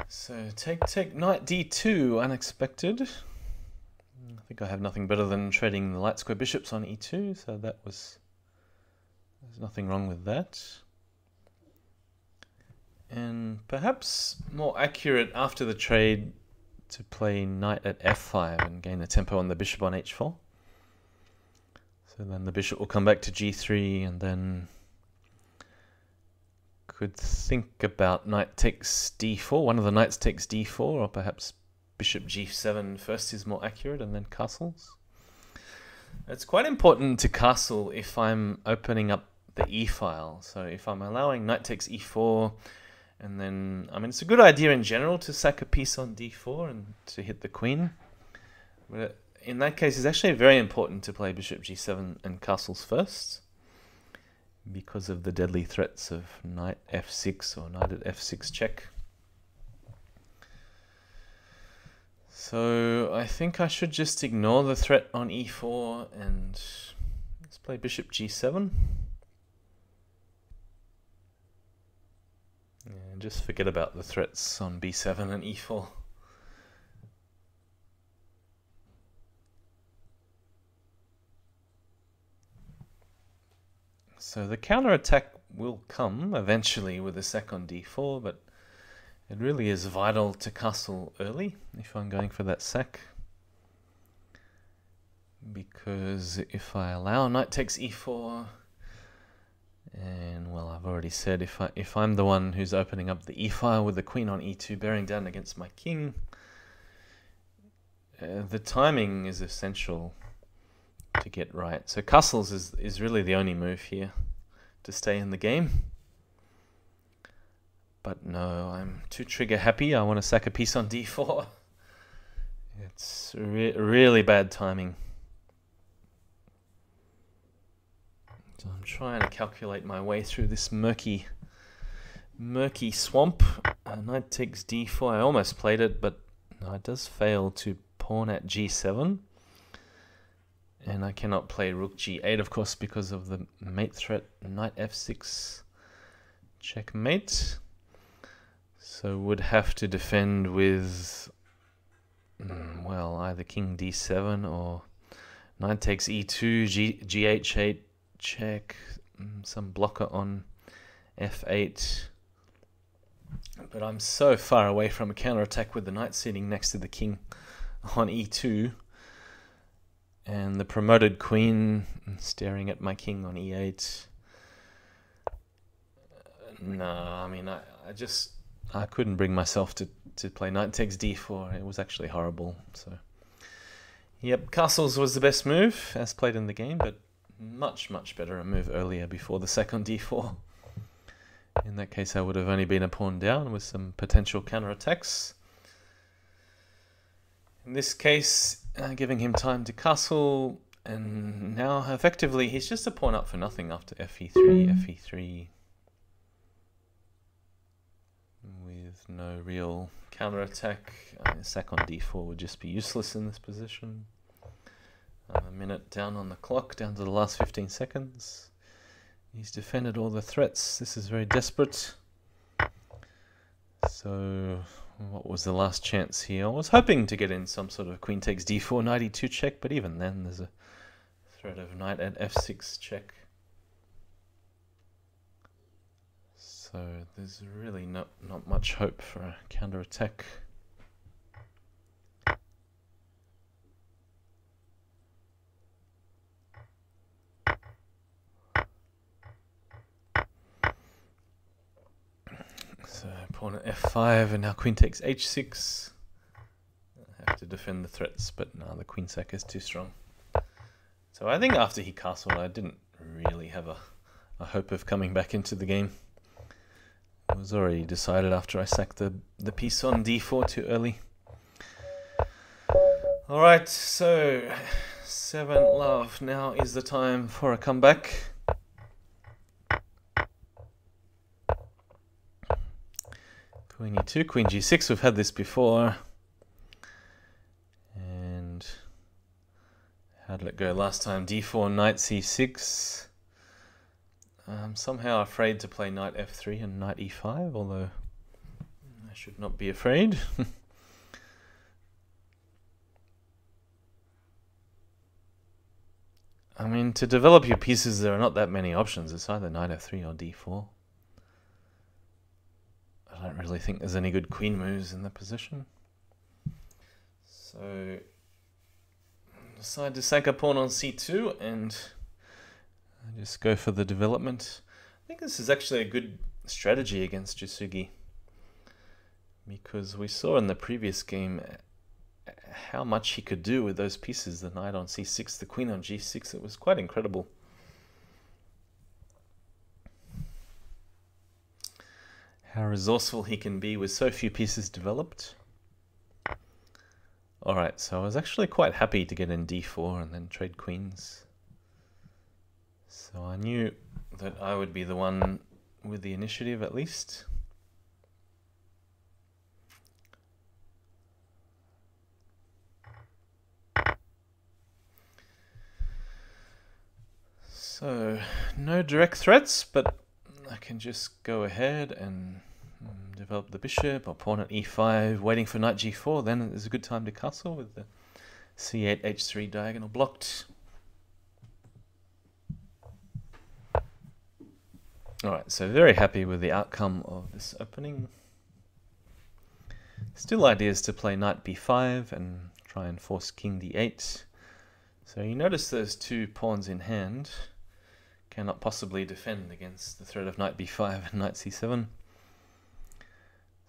So take knight d2, unexpected. I think I have nothing better than trading the light square bishops on e2, so there's nothing wrong with that. And perhaps more accurate after the trade to play knight at f5 and gain the tempo on the bishop on h4. So then the bishop will come back to g3 and then could think about knight takes d4. One of the knights takes d4, or perhaps bishop g7 first is more accurate and then castles. It's quite important to castle if I'm opening up the e-file. So if I'm allowing knight takes e4, and then, I mean, it's a good idea in general to sack a piece on d4 and to hit the queen. But in that case, it's actually very important to play bishop g7 and castles first, because of the deadly threats of knight f6 or knight at f6 check. So I think I should just ignore the threat on e4 and let's play bishop g7. And just forget about the threats on b7 and e4. So the counter-attack will come eventually with a sack on d4, but it really is vital to castle early if I'm going for that sack. Because if I allow knight takes e4, and well, I've already said if I'm the one who's opening up the e-file with the queen on e2 bearing down against my king, the timing is essential to get right. So castles is really the only move here to stay in the game. But no, I'm too trigger happy. I want to sack a piece on d4. It's really bad timing. So I'm trying to calculate my way through this murky swamp. Knight takes d4. I almost played it, but no, it does fail to pawn at g7. And I cannot play rook g8, of course, because of the mate threat. Knight f6, checkmate. So would have to defend with, well, either king d7 or knight takes e2, gh8, check, some blocker on f8. But I'm so far away from a counterattack with the knight sitting next to the king on e2. And the promoted queen staring at my king on e8. No, I mean, I couldn't bring myself to play knight takes d4. It was actually horrible. So, yep, castles was the best move as played in the game, but much better a move earlier before the sack on d4. In that case, I would have only been a pawn down with some potential counterattacks. In this case, giving him time to castle, and now effectively he's just a pawn up for nothing after fe3, with no real counterattack. Sack on d4 would just be useless in this position. A minute down on the clock, down to the last 15 seconds. He's defended all the threats. This is very desperate. So what was the last chance here? I was hoping to get in some sort of queen takes d4, knight e2 check, but even then there's a threat of knight at f6 check. So there's really not much hope for a counterattack. So pawn at f5, and now queen takes h6. I have to defend the threats, but no, the queen sack is too strong. So I think after he castled, I didn't really have a hope of coming back into the game. It was already decided after I sacked the piece on d4 too early. Alright, so 7 love. Now is the time for a comeback. Queen e2, queen g6. We've had this before. And how did it go last time? d4, knight c6. I'm somehow afraid to play knight f3 and knight e5, although I should not be afraid. I mean, to develop your pieces, there are not that many options. It's either knight f3 or d4. I don't really think there's any good queen moves in that position. So, I decide to sack a pawn on c2 and I just go for the development. I think this is actually a good strategy against Jasugi, because we saw in the previous game how much he could do with those pieces. The knight on c6, the queen on g6, it was quite incredible. How resourceful he can be with so few pieces developed. Alright, so I was actually quite happy to get in d4 and then trade queens. So I knew that I would be the one with the initiative at least. So, no direct threats, but I can just go ahead and develop the bishop or pawn at e5, waiting for knight g4. Then it's a good time to castle with the c8, h3 diagonal blocked. Alright, so very happy with the outcome of this opening. Still ideas to play knight b5 and try and force king d8. So you notice those two pawns in hand cannot possibly defend against the threat of knight b5 and knight c7.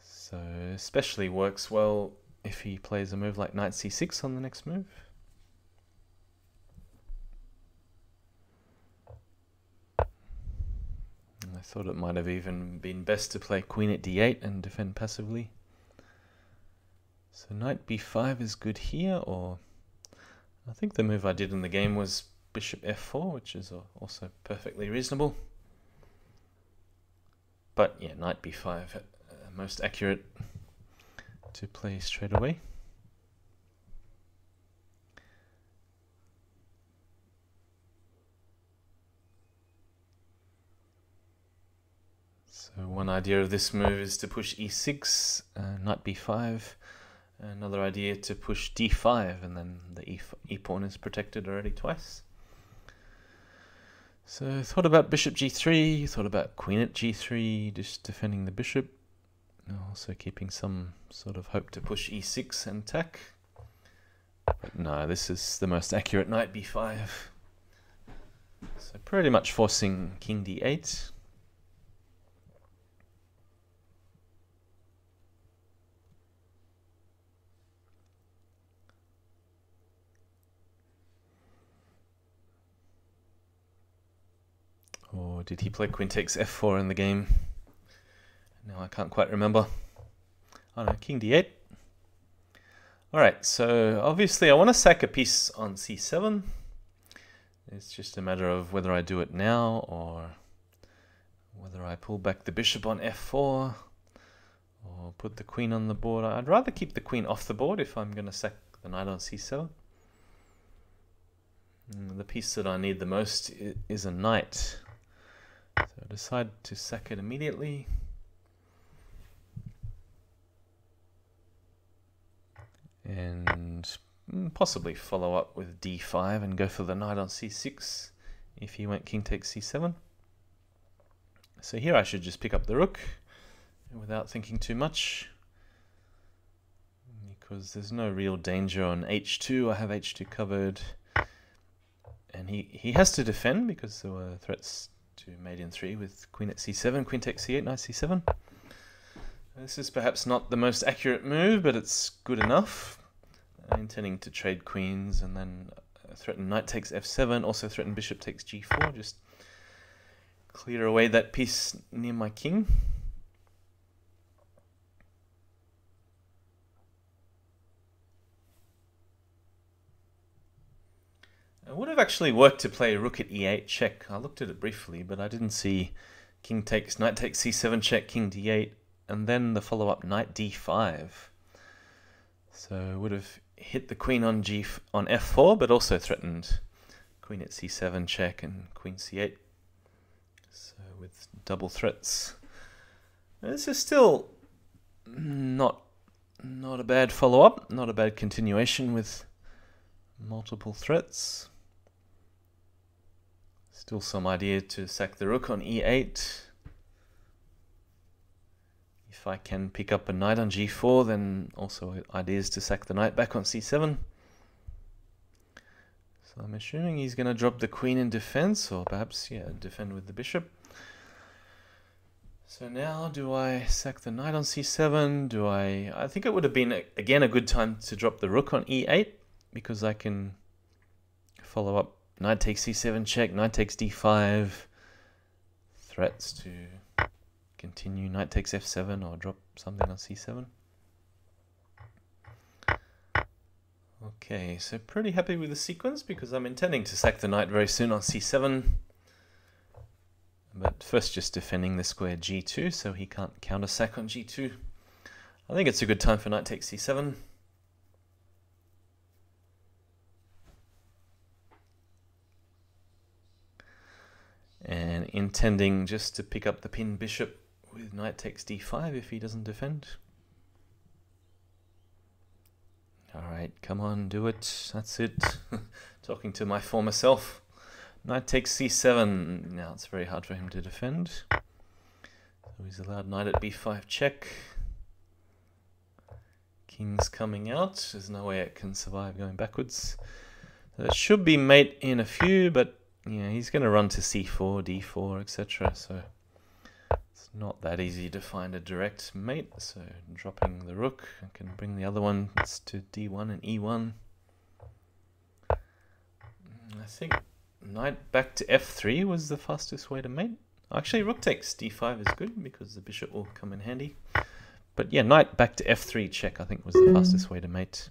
So especially works well if he plays a move like knight c6 on the next move. I thought it might have even been best to play queen at d8 and defend passively. So knight b5 is good here, or I think the move I did in the game was bishop f4, which is also perfectly reasonable. But yeah, knight b5, most accurate to play straight away. So one idea of this move is to push e6, knight b5. Another idea to push d5, and then the e pawn is protected already twice. So thought about bishop g3, thought about queen at g3, just defending the bishop. Also keeping some sort of hope to push e6 and attack. But no, this is the most accurate, knight b5. So pretty much forcing king d8. Or did he play queen takes f4 in the game? No, I can't quite remember. Oh no, king d8. Alright, so obviously I want to sack a piece on c7. It's just a matter of whether I do it now or whether I pull back the bishop on f4 or put the queen on the board. I'd rather keep the queen off the board if I'm going to sack the knight on c7. The piece that I need the most is a knight. So I decide to sack it immediately. And possibly follow up with d5 and go for the knight on c6 if he went king takes c7. So here I should just pick up the rook without thinking too much, because there's no real danger on h2. I have h2 covered, and he has to defend because there were threats to mate in 3 with queen at c7, queen takes c8, knight c7. This is perhaps not the most accurate move, but it's good enough. I'm intending to trade queens and then threaten knight takes f7, also threaten bishop takes g4, just clear away that piece near my king. It would have actually worked to play rook at e8 check. I looked at it briefly, but I didn't see king takes, knight takes c7 check, king d8, and then the follow-up knight d5. So it would have hit the queen on f4, but also threatened queen at c7 check and queen c8. So with double threats. This is still not a bad follow-up, not a bad continuation with multiple threats. Still some idea to sack the rook on e8. If I can pick up a knight on g4, then also ideas to sack the knight back on c7. So I'm assuming he's going to drop the queen in defense, or perhaps, yeah, defend with the bishop. So now, do I sack the knight on c7? I think it would have been, again, a good time to drop the rook on e8, because I can follow up knight takes c7 check, knight takes d5, threats to continue knight takes f7 or drop something on c7. Okay, so pretty happy with the sequence because I'm intending to sack the knight very soon on c7. But first just defending the square g2 so he can't counter sack on g2. I think it's a good time for knight takes c7. And intending just to pick up the pinned bishop with knight takes d5 if he doesn't defend. Alright, come on, do it. That's it. Talking to my former self. Knight takes c7. Now it's very hard for him to defend. So he's allowed knight at b5 check. King's coming out. There's no way it can survive going backwards. So it should be mate in a few, but yeah, he's going to run to c4, d4, etc. So it's not that easy to find a direct mate. So dropping the rook, I can bring the other one to d1 and e1. I think knight back to f3 was the fastest way to mate. Actually, rook takes d5 is good because the bishop will come in handy. But yeah, knight back to f3 check I think was the fastest way to mate.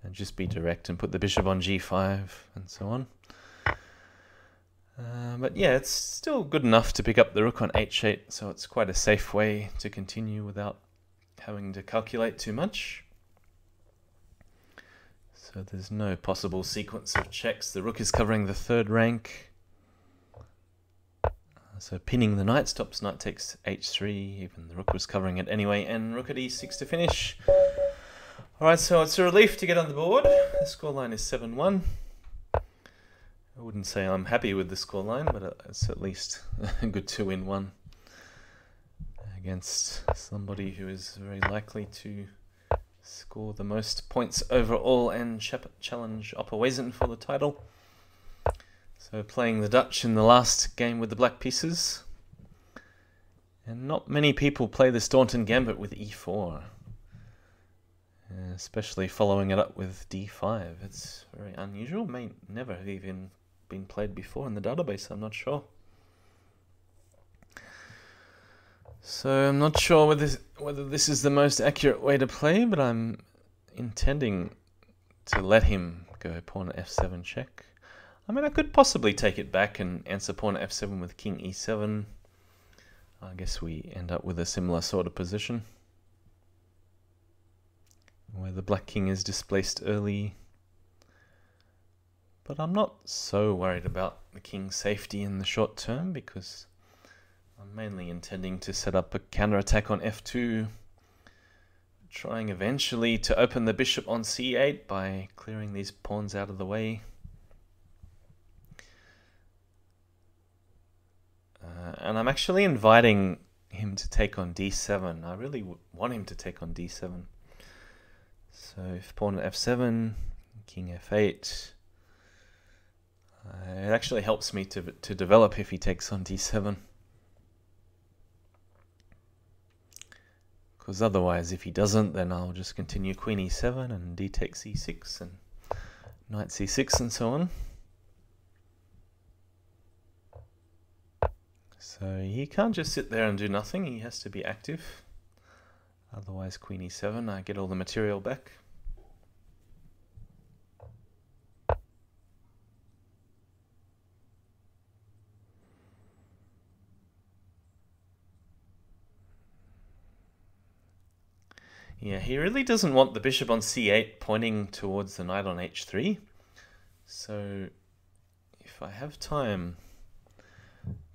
And just be direct and put the bishop on g5 and so on. But yeah, it's still good enough to pick up the rook on h8, so it's quite a safe way to continue without having to calculate too much. So there's no possible sequence of checks. The rook is covering the third rank. So pinning the knight stops knight takes h3, even the rook was covering it anyway, and rook at e6 to finish. Alright, so it's a relief to get on the board. The scoreline is 7-1. I wouldn't say I'm happy with the scoreline, but it's at least good to win one against somebody who is very likely to score the most points overall and challenge Opperweisen for the title. So playing the Dutch in the last game with the black pieces. And not many people play the Staunton Gambit with e4. Especially following it up with d5. It's very unusual. May never have even been played before in the database, I'm not sure. So I'm not sure whether this is the most accurate way to play, but I'm intending to let him go pawn at f7 check. I mean, I could possibly take it back and answer pawn at f7 with king e7. I guess we end up with a similar sort of position, where the black king is displaced early. But I'm not so worried about the king's safety in the short term because I'm mainly intending to set up a counterattack on f2, trying eventually to open the bishop on c8 by clearing these pawns out of the way. And I'm actually inviting him to take on d7. I really want him to take on d7. So if pawn at f7, king f8, it actually helps me to develop if he takes on d7. Because otherwise, if he doesn't, then I'll just continue queen e7 and d takes e6 and knight c6 and so on. So he can't just sit there and do nothing, he has to be active. Otherwise, queen e7, I get all the material back. Yeah, he really doesn't want the bishop on c8 pointing towards the knight on h3. So if I have time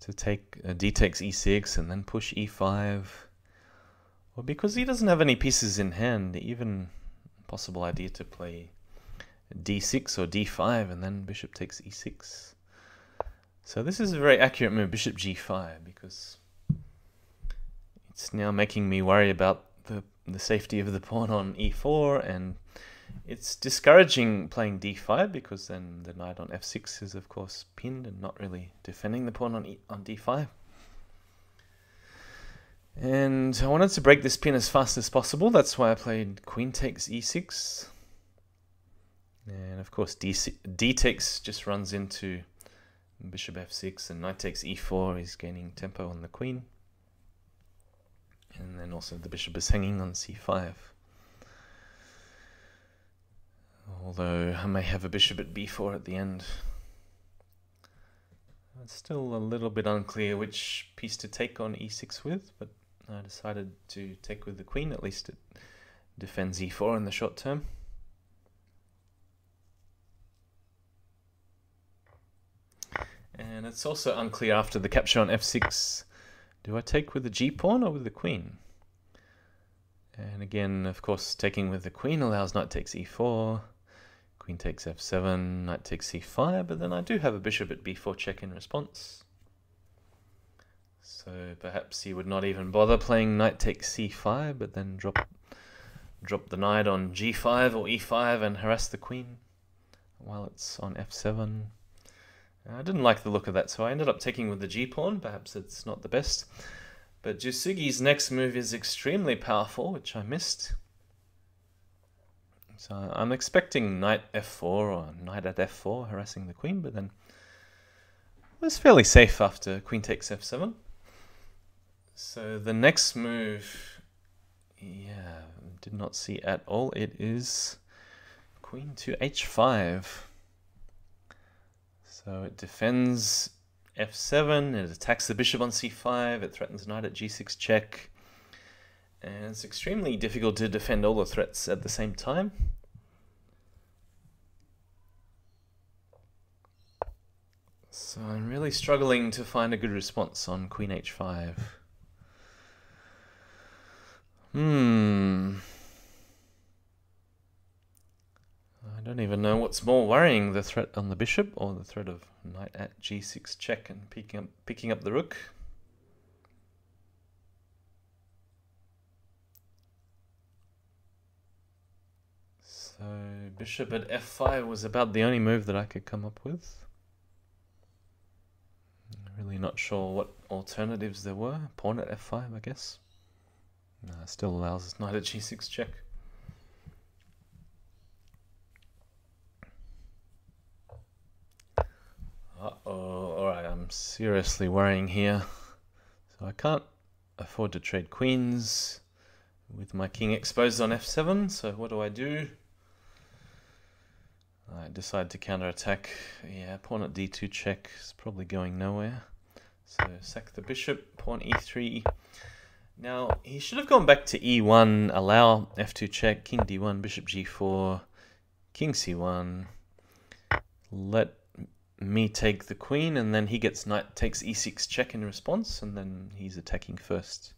to take d takes e6 and then push e5, well, because he doesn't have any pieces in hand, even possible idea to play d6 or d5 and then bishop takes e6. So this is a very accurate move, bishop g5, because it's now making me worry about the safety of the pawn on e4, and it's discouraging playing d5 because then the knight on f6 is of course pinned and not really defending the pawn on d5. And I wanted to break this pin as fast as possible, that's why I played queen takes e6. And of course d takes just runs into bishop f6, and knight takes e4 is gaining tempo on the queen. And then also the bishop is hanging on c5. Although I may have a bishop at b4 at the end. It's still a little bit unclear which piece to take on e6 with, but I decided to take with the queen, at least it defends e4 in the short term. And it's also unclear after the capture on f6, do I take with the g-pawn or with the queen? And again, of course, taking with the queen allows knight takes e4, queen takes f7, knight takes c5, but then I do have a bishop at b4 check in response. So perhaps he would not even bother playing knight takes c5, but then drop the knight on g5 or e5 and harass the queen while it's on f7. I didn't like the look of that, so I ended up taking with the g-pawn. Perhaps it's not the best. But Jasugi's next move is extremely powerful, which I missed. So I'm expecting knight f4 or knight at f4 harassing the queen, but then it was fairly safe after queen takes f7. So the next move, yeah, did not see at all. It is queen to h5. So it defends f7, it attacks the bishop on c5, it threatens knight at g6 check. And it's extremely difficult to defend all the threats at the same time. So I'm really struggling to find a good response on queen h5. I don't even know what's more worrying, the threat on the bishop or the threat of knight at g6 check and picking up the rook. So bishop at f5 was about the only move that I could come up with. Really not sure what alternatives there were. Pawn at f5, I guess. No, still allows knight at g6 check. Alright, I'm seriously worrying here. So I can't afford to trade queens with my king exposed on f7, so what do? I decide to counterattack. Yeah, pawn at d2 check is probably going nowhere. So sack the bishop, pawn e3. Now, he should have gone back to e1, allow f2 check, king d1, bishop g4, king c1. Let me take the queen, and then he gets knight takes e6 check in response, and then he's attacking first.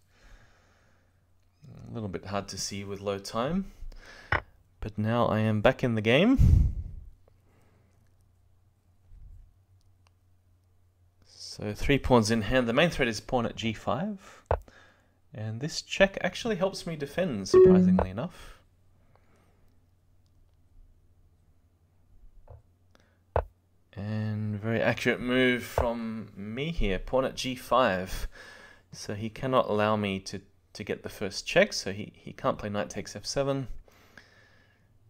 A little bit hard to see with low time. But now I am back in the game. So 3 pawns in hand. The main threat is pawn at g5. And this check actually helps me defend, surprisingly enough. And very accurate move from me here. Pawn at g5. So he cannot allow me to get the first check. So he can't play knight takes f7.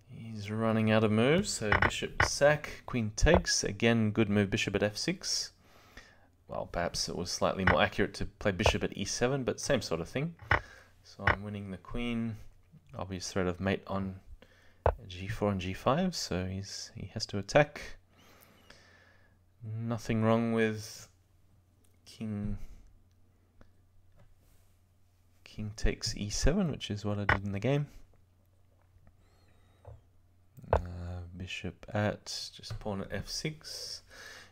He's running out of moves. So bishop sack, queen takes. Again, good move, bishop at f6. Well, perhaps it was slightly more accurate to play bishop at e7, but same sort of thing. So I'm winning the queen. Obvious threat of mate on g4 and g5, so he has to attack. Nothing wrong with king takes e7, which is what I did in the game. Bishop at, just pawn at f6.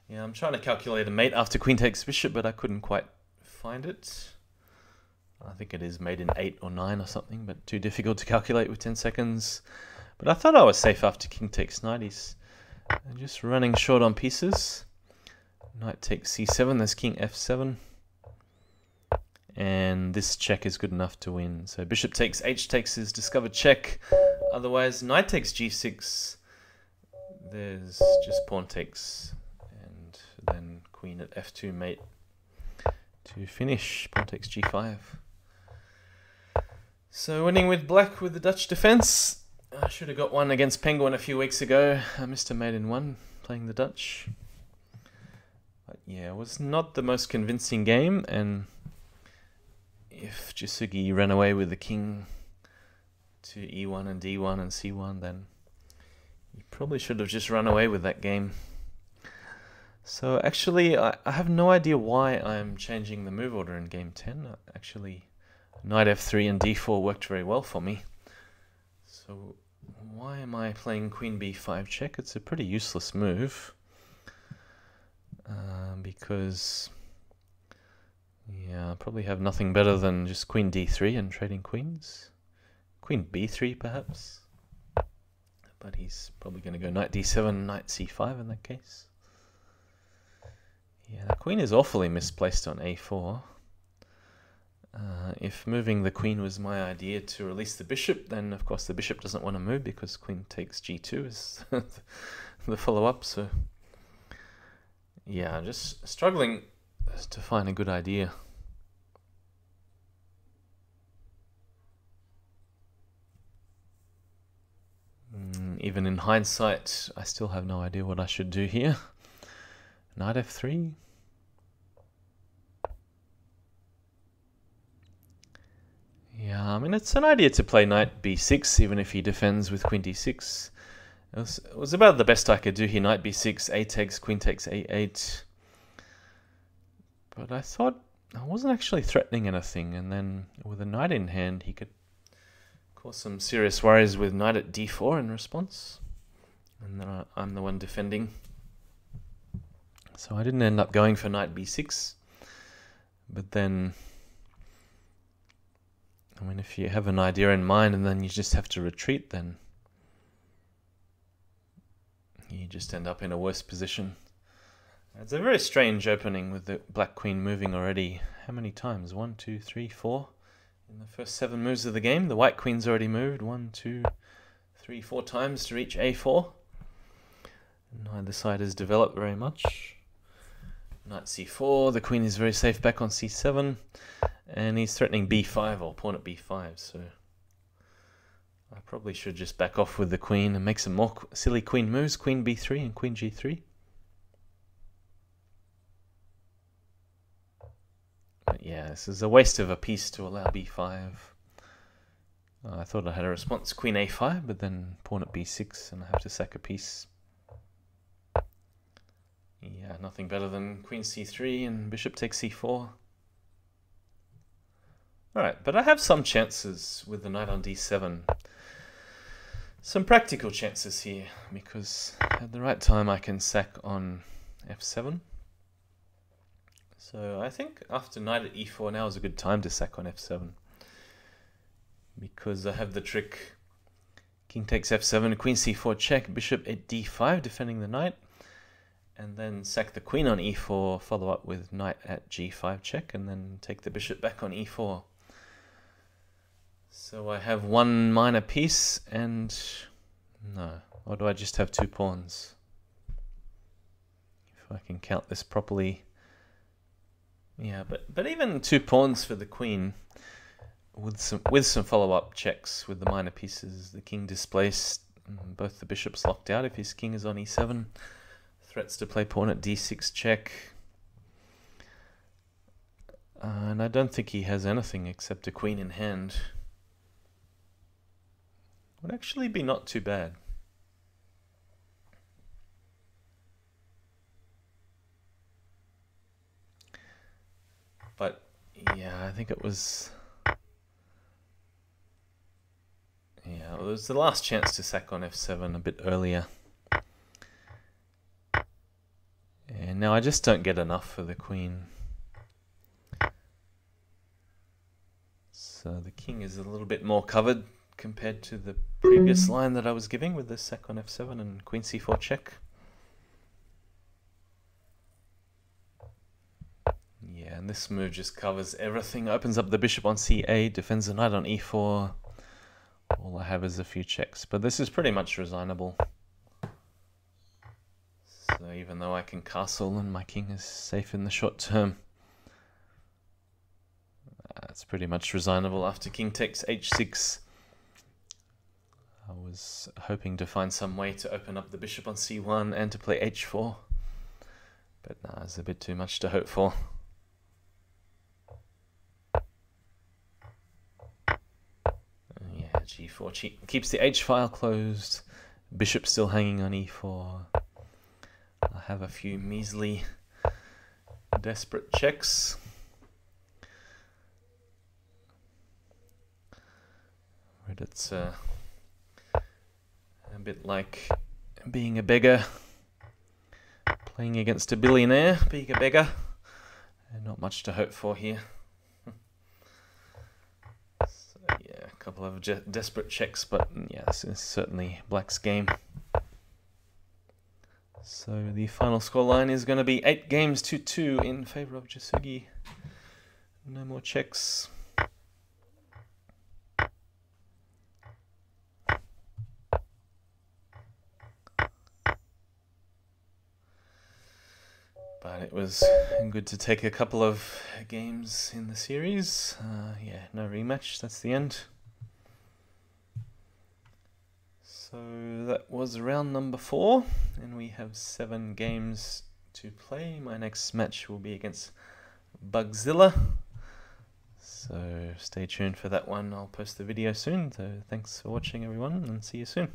Yeah, I'm trying to calculate a mate after queen takes bishop, but I couldn't quite find it. I think it is mate in 8 or 9 or something, but too difficult to calculate with 10 seconds. But I thought I was safe after king takes knight. He's just running short on pieces. Knight takes c7, there's king f7. And this check is good enough to win. So bishop takes h takes is discovered check. Otherwise, knight takes g6. There's just pawn takes. And then queen at f2 mate to finish. Pawn takes g5. So winning with black with the Dutch defense. I should have got one against Penguin a few weeks ago. I missed a mate in 1 playing the Dutch. But yeah, it was not the most convincing game, and if Jasugi ran away with the king to e1 and d1 and c1, then he probably should have just run away with that game. So actually, I have no idea why I'm changing the move order in game 10. Actually, knight f3 and d4 worked very well for me. So why am I playing queen b5 check? It's a pretty useless move. Because yeah, I probably have nothing better than just queen d3 and trading queens. Queen b3 perhaps. But he's probably going to go knight d7, knight c5 in that case. Yeah, the queen is awfully misplaced on a4. If moving the queen was my idea to release the bishop, then of course the bishop doesn't want to move because queen takes g2 is the follow-up. So yeah, I'm just struggling to find a good idea. Even in hindsight, I still have no idea what I should do here. Knight f3. Yeah, I mean, it's an idea to play knight b6, even if he defends with queen d6. It was about the best I could do here. Knight b6, a takes, queen takes a8. But I thought I wasn't actually threatening anything, and then with a knight in hand, he could cause some serious worries with knight at d4 in response. And then I'm the one defending. So I didn't end up going for knight b6. But then, I mean, if you have an idea in mind and then you just have to retreat, then you just end up in a worse position. It's a very strange opening with the black queen moving already. How many times? 1, 2, 3, 4. In the first 7 moves of the game, the white queen's already moved 1, 2, 3, 4 times to reach a4. Neither side has developed very much. Knight c4, the queen is very safe back on c7. And he's threatening b5 or pawn at b5, so I probably should just back off with the queen and make some more silly queen moves. Queen b3 and queen g3. But yeah, this is a waste of a piece to allow b5. I thought I had a response, queen a5, but then pawn at b6 and I have to sack a piece. Yeah, nothing better than queen c3 and bishop takes c4. Alright, but I have some chances with the knight on d7. Some practical chances here, because at the right time I can sack on f7. So I think after knight at e4 now is a good time to sack on f7. Because I have the trick, king takes f7, queen c4 check, bishop at d5 defending the knight. And then sack the queen on e4, follow up with knight at g5 check, and then take the bishop back on e4. So I have one minor piece, and no, or do I just have 2 pawns? If I can count this properly. Yeah, but even 2 pawns for the queen, with some follow-up checks with the minor pieces, the king displaced, both the bishops locked out if his king is on e7. Threats to play pawn at d6 check. And I don't think he has anything except a queen in hand. Would actually be not too bad. But yeah, I think it was... Yeah, it was the last chance to sack on f7 a bit earlier. now I just don't get enough for the queen. So the king is a little bit more covered compared to the previous line that I was giving with the sack on f7 and queen c4 check. Yeah, and this move just covers everything. Opens up the bishop on c8, defends the knight on e4. All I have is a few checks, but this is pretty much resignable. So even though I can castle and my king is safe in the short term, it's pretty much resignable after king takes h6. I was hoping to find some way to open up the bishop on c1 and to play h4, but nah, it's a bit too much to hope for. Yeah, g4 keeps the h file closed, bishop still hanging on e4. I have a few measly desperate checks. But it's a bit like being a beggar, playing against a billionaire, being a beggar, and not much to hope for here. So yeah, a couple of desperate checks, but yeah, this is certainly black's game. So the final scoreline is going to be 8 games to 2 in favor of Jasugi. No more checks. But it was good to take a couple of games in the series. Yeah, no rematch, that's the end. So that was round number 4, and we have 7 games to play. My next match will be against Bugzilla. So stay tuned for that one. I'll post the video soon. So thanks for watching everyone, and see you soon.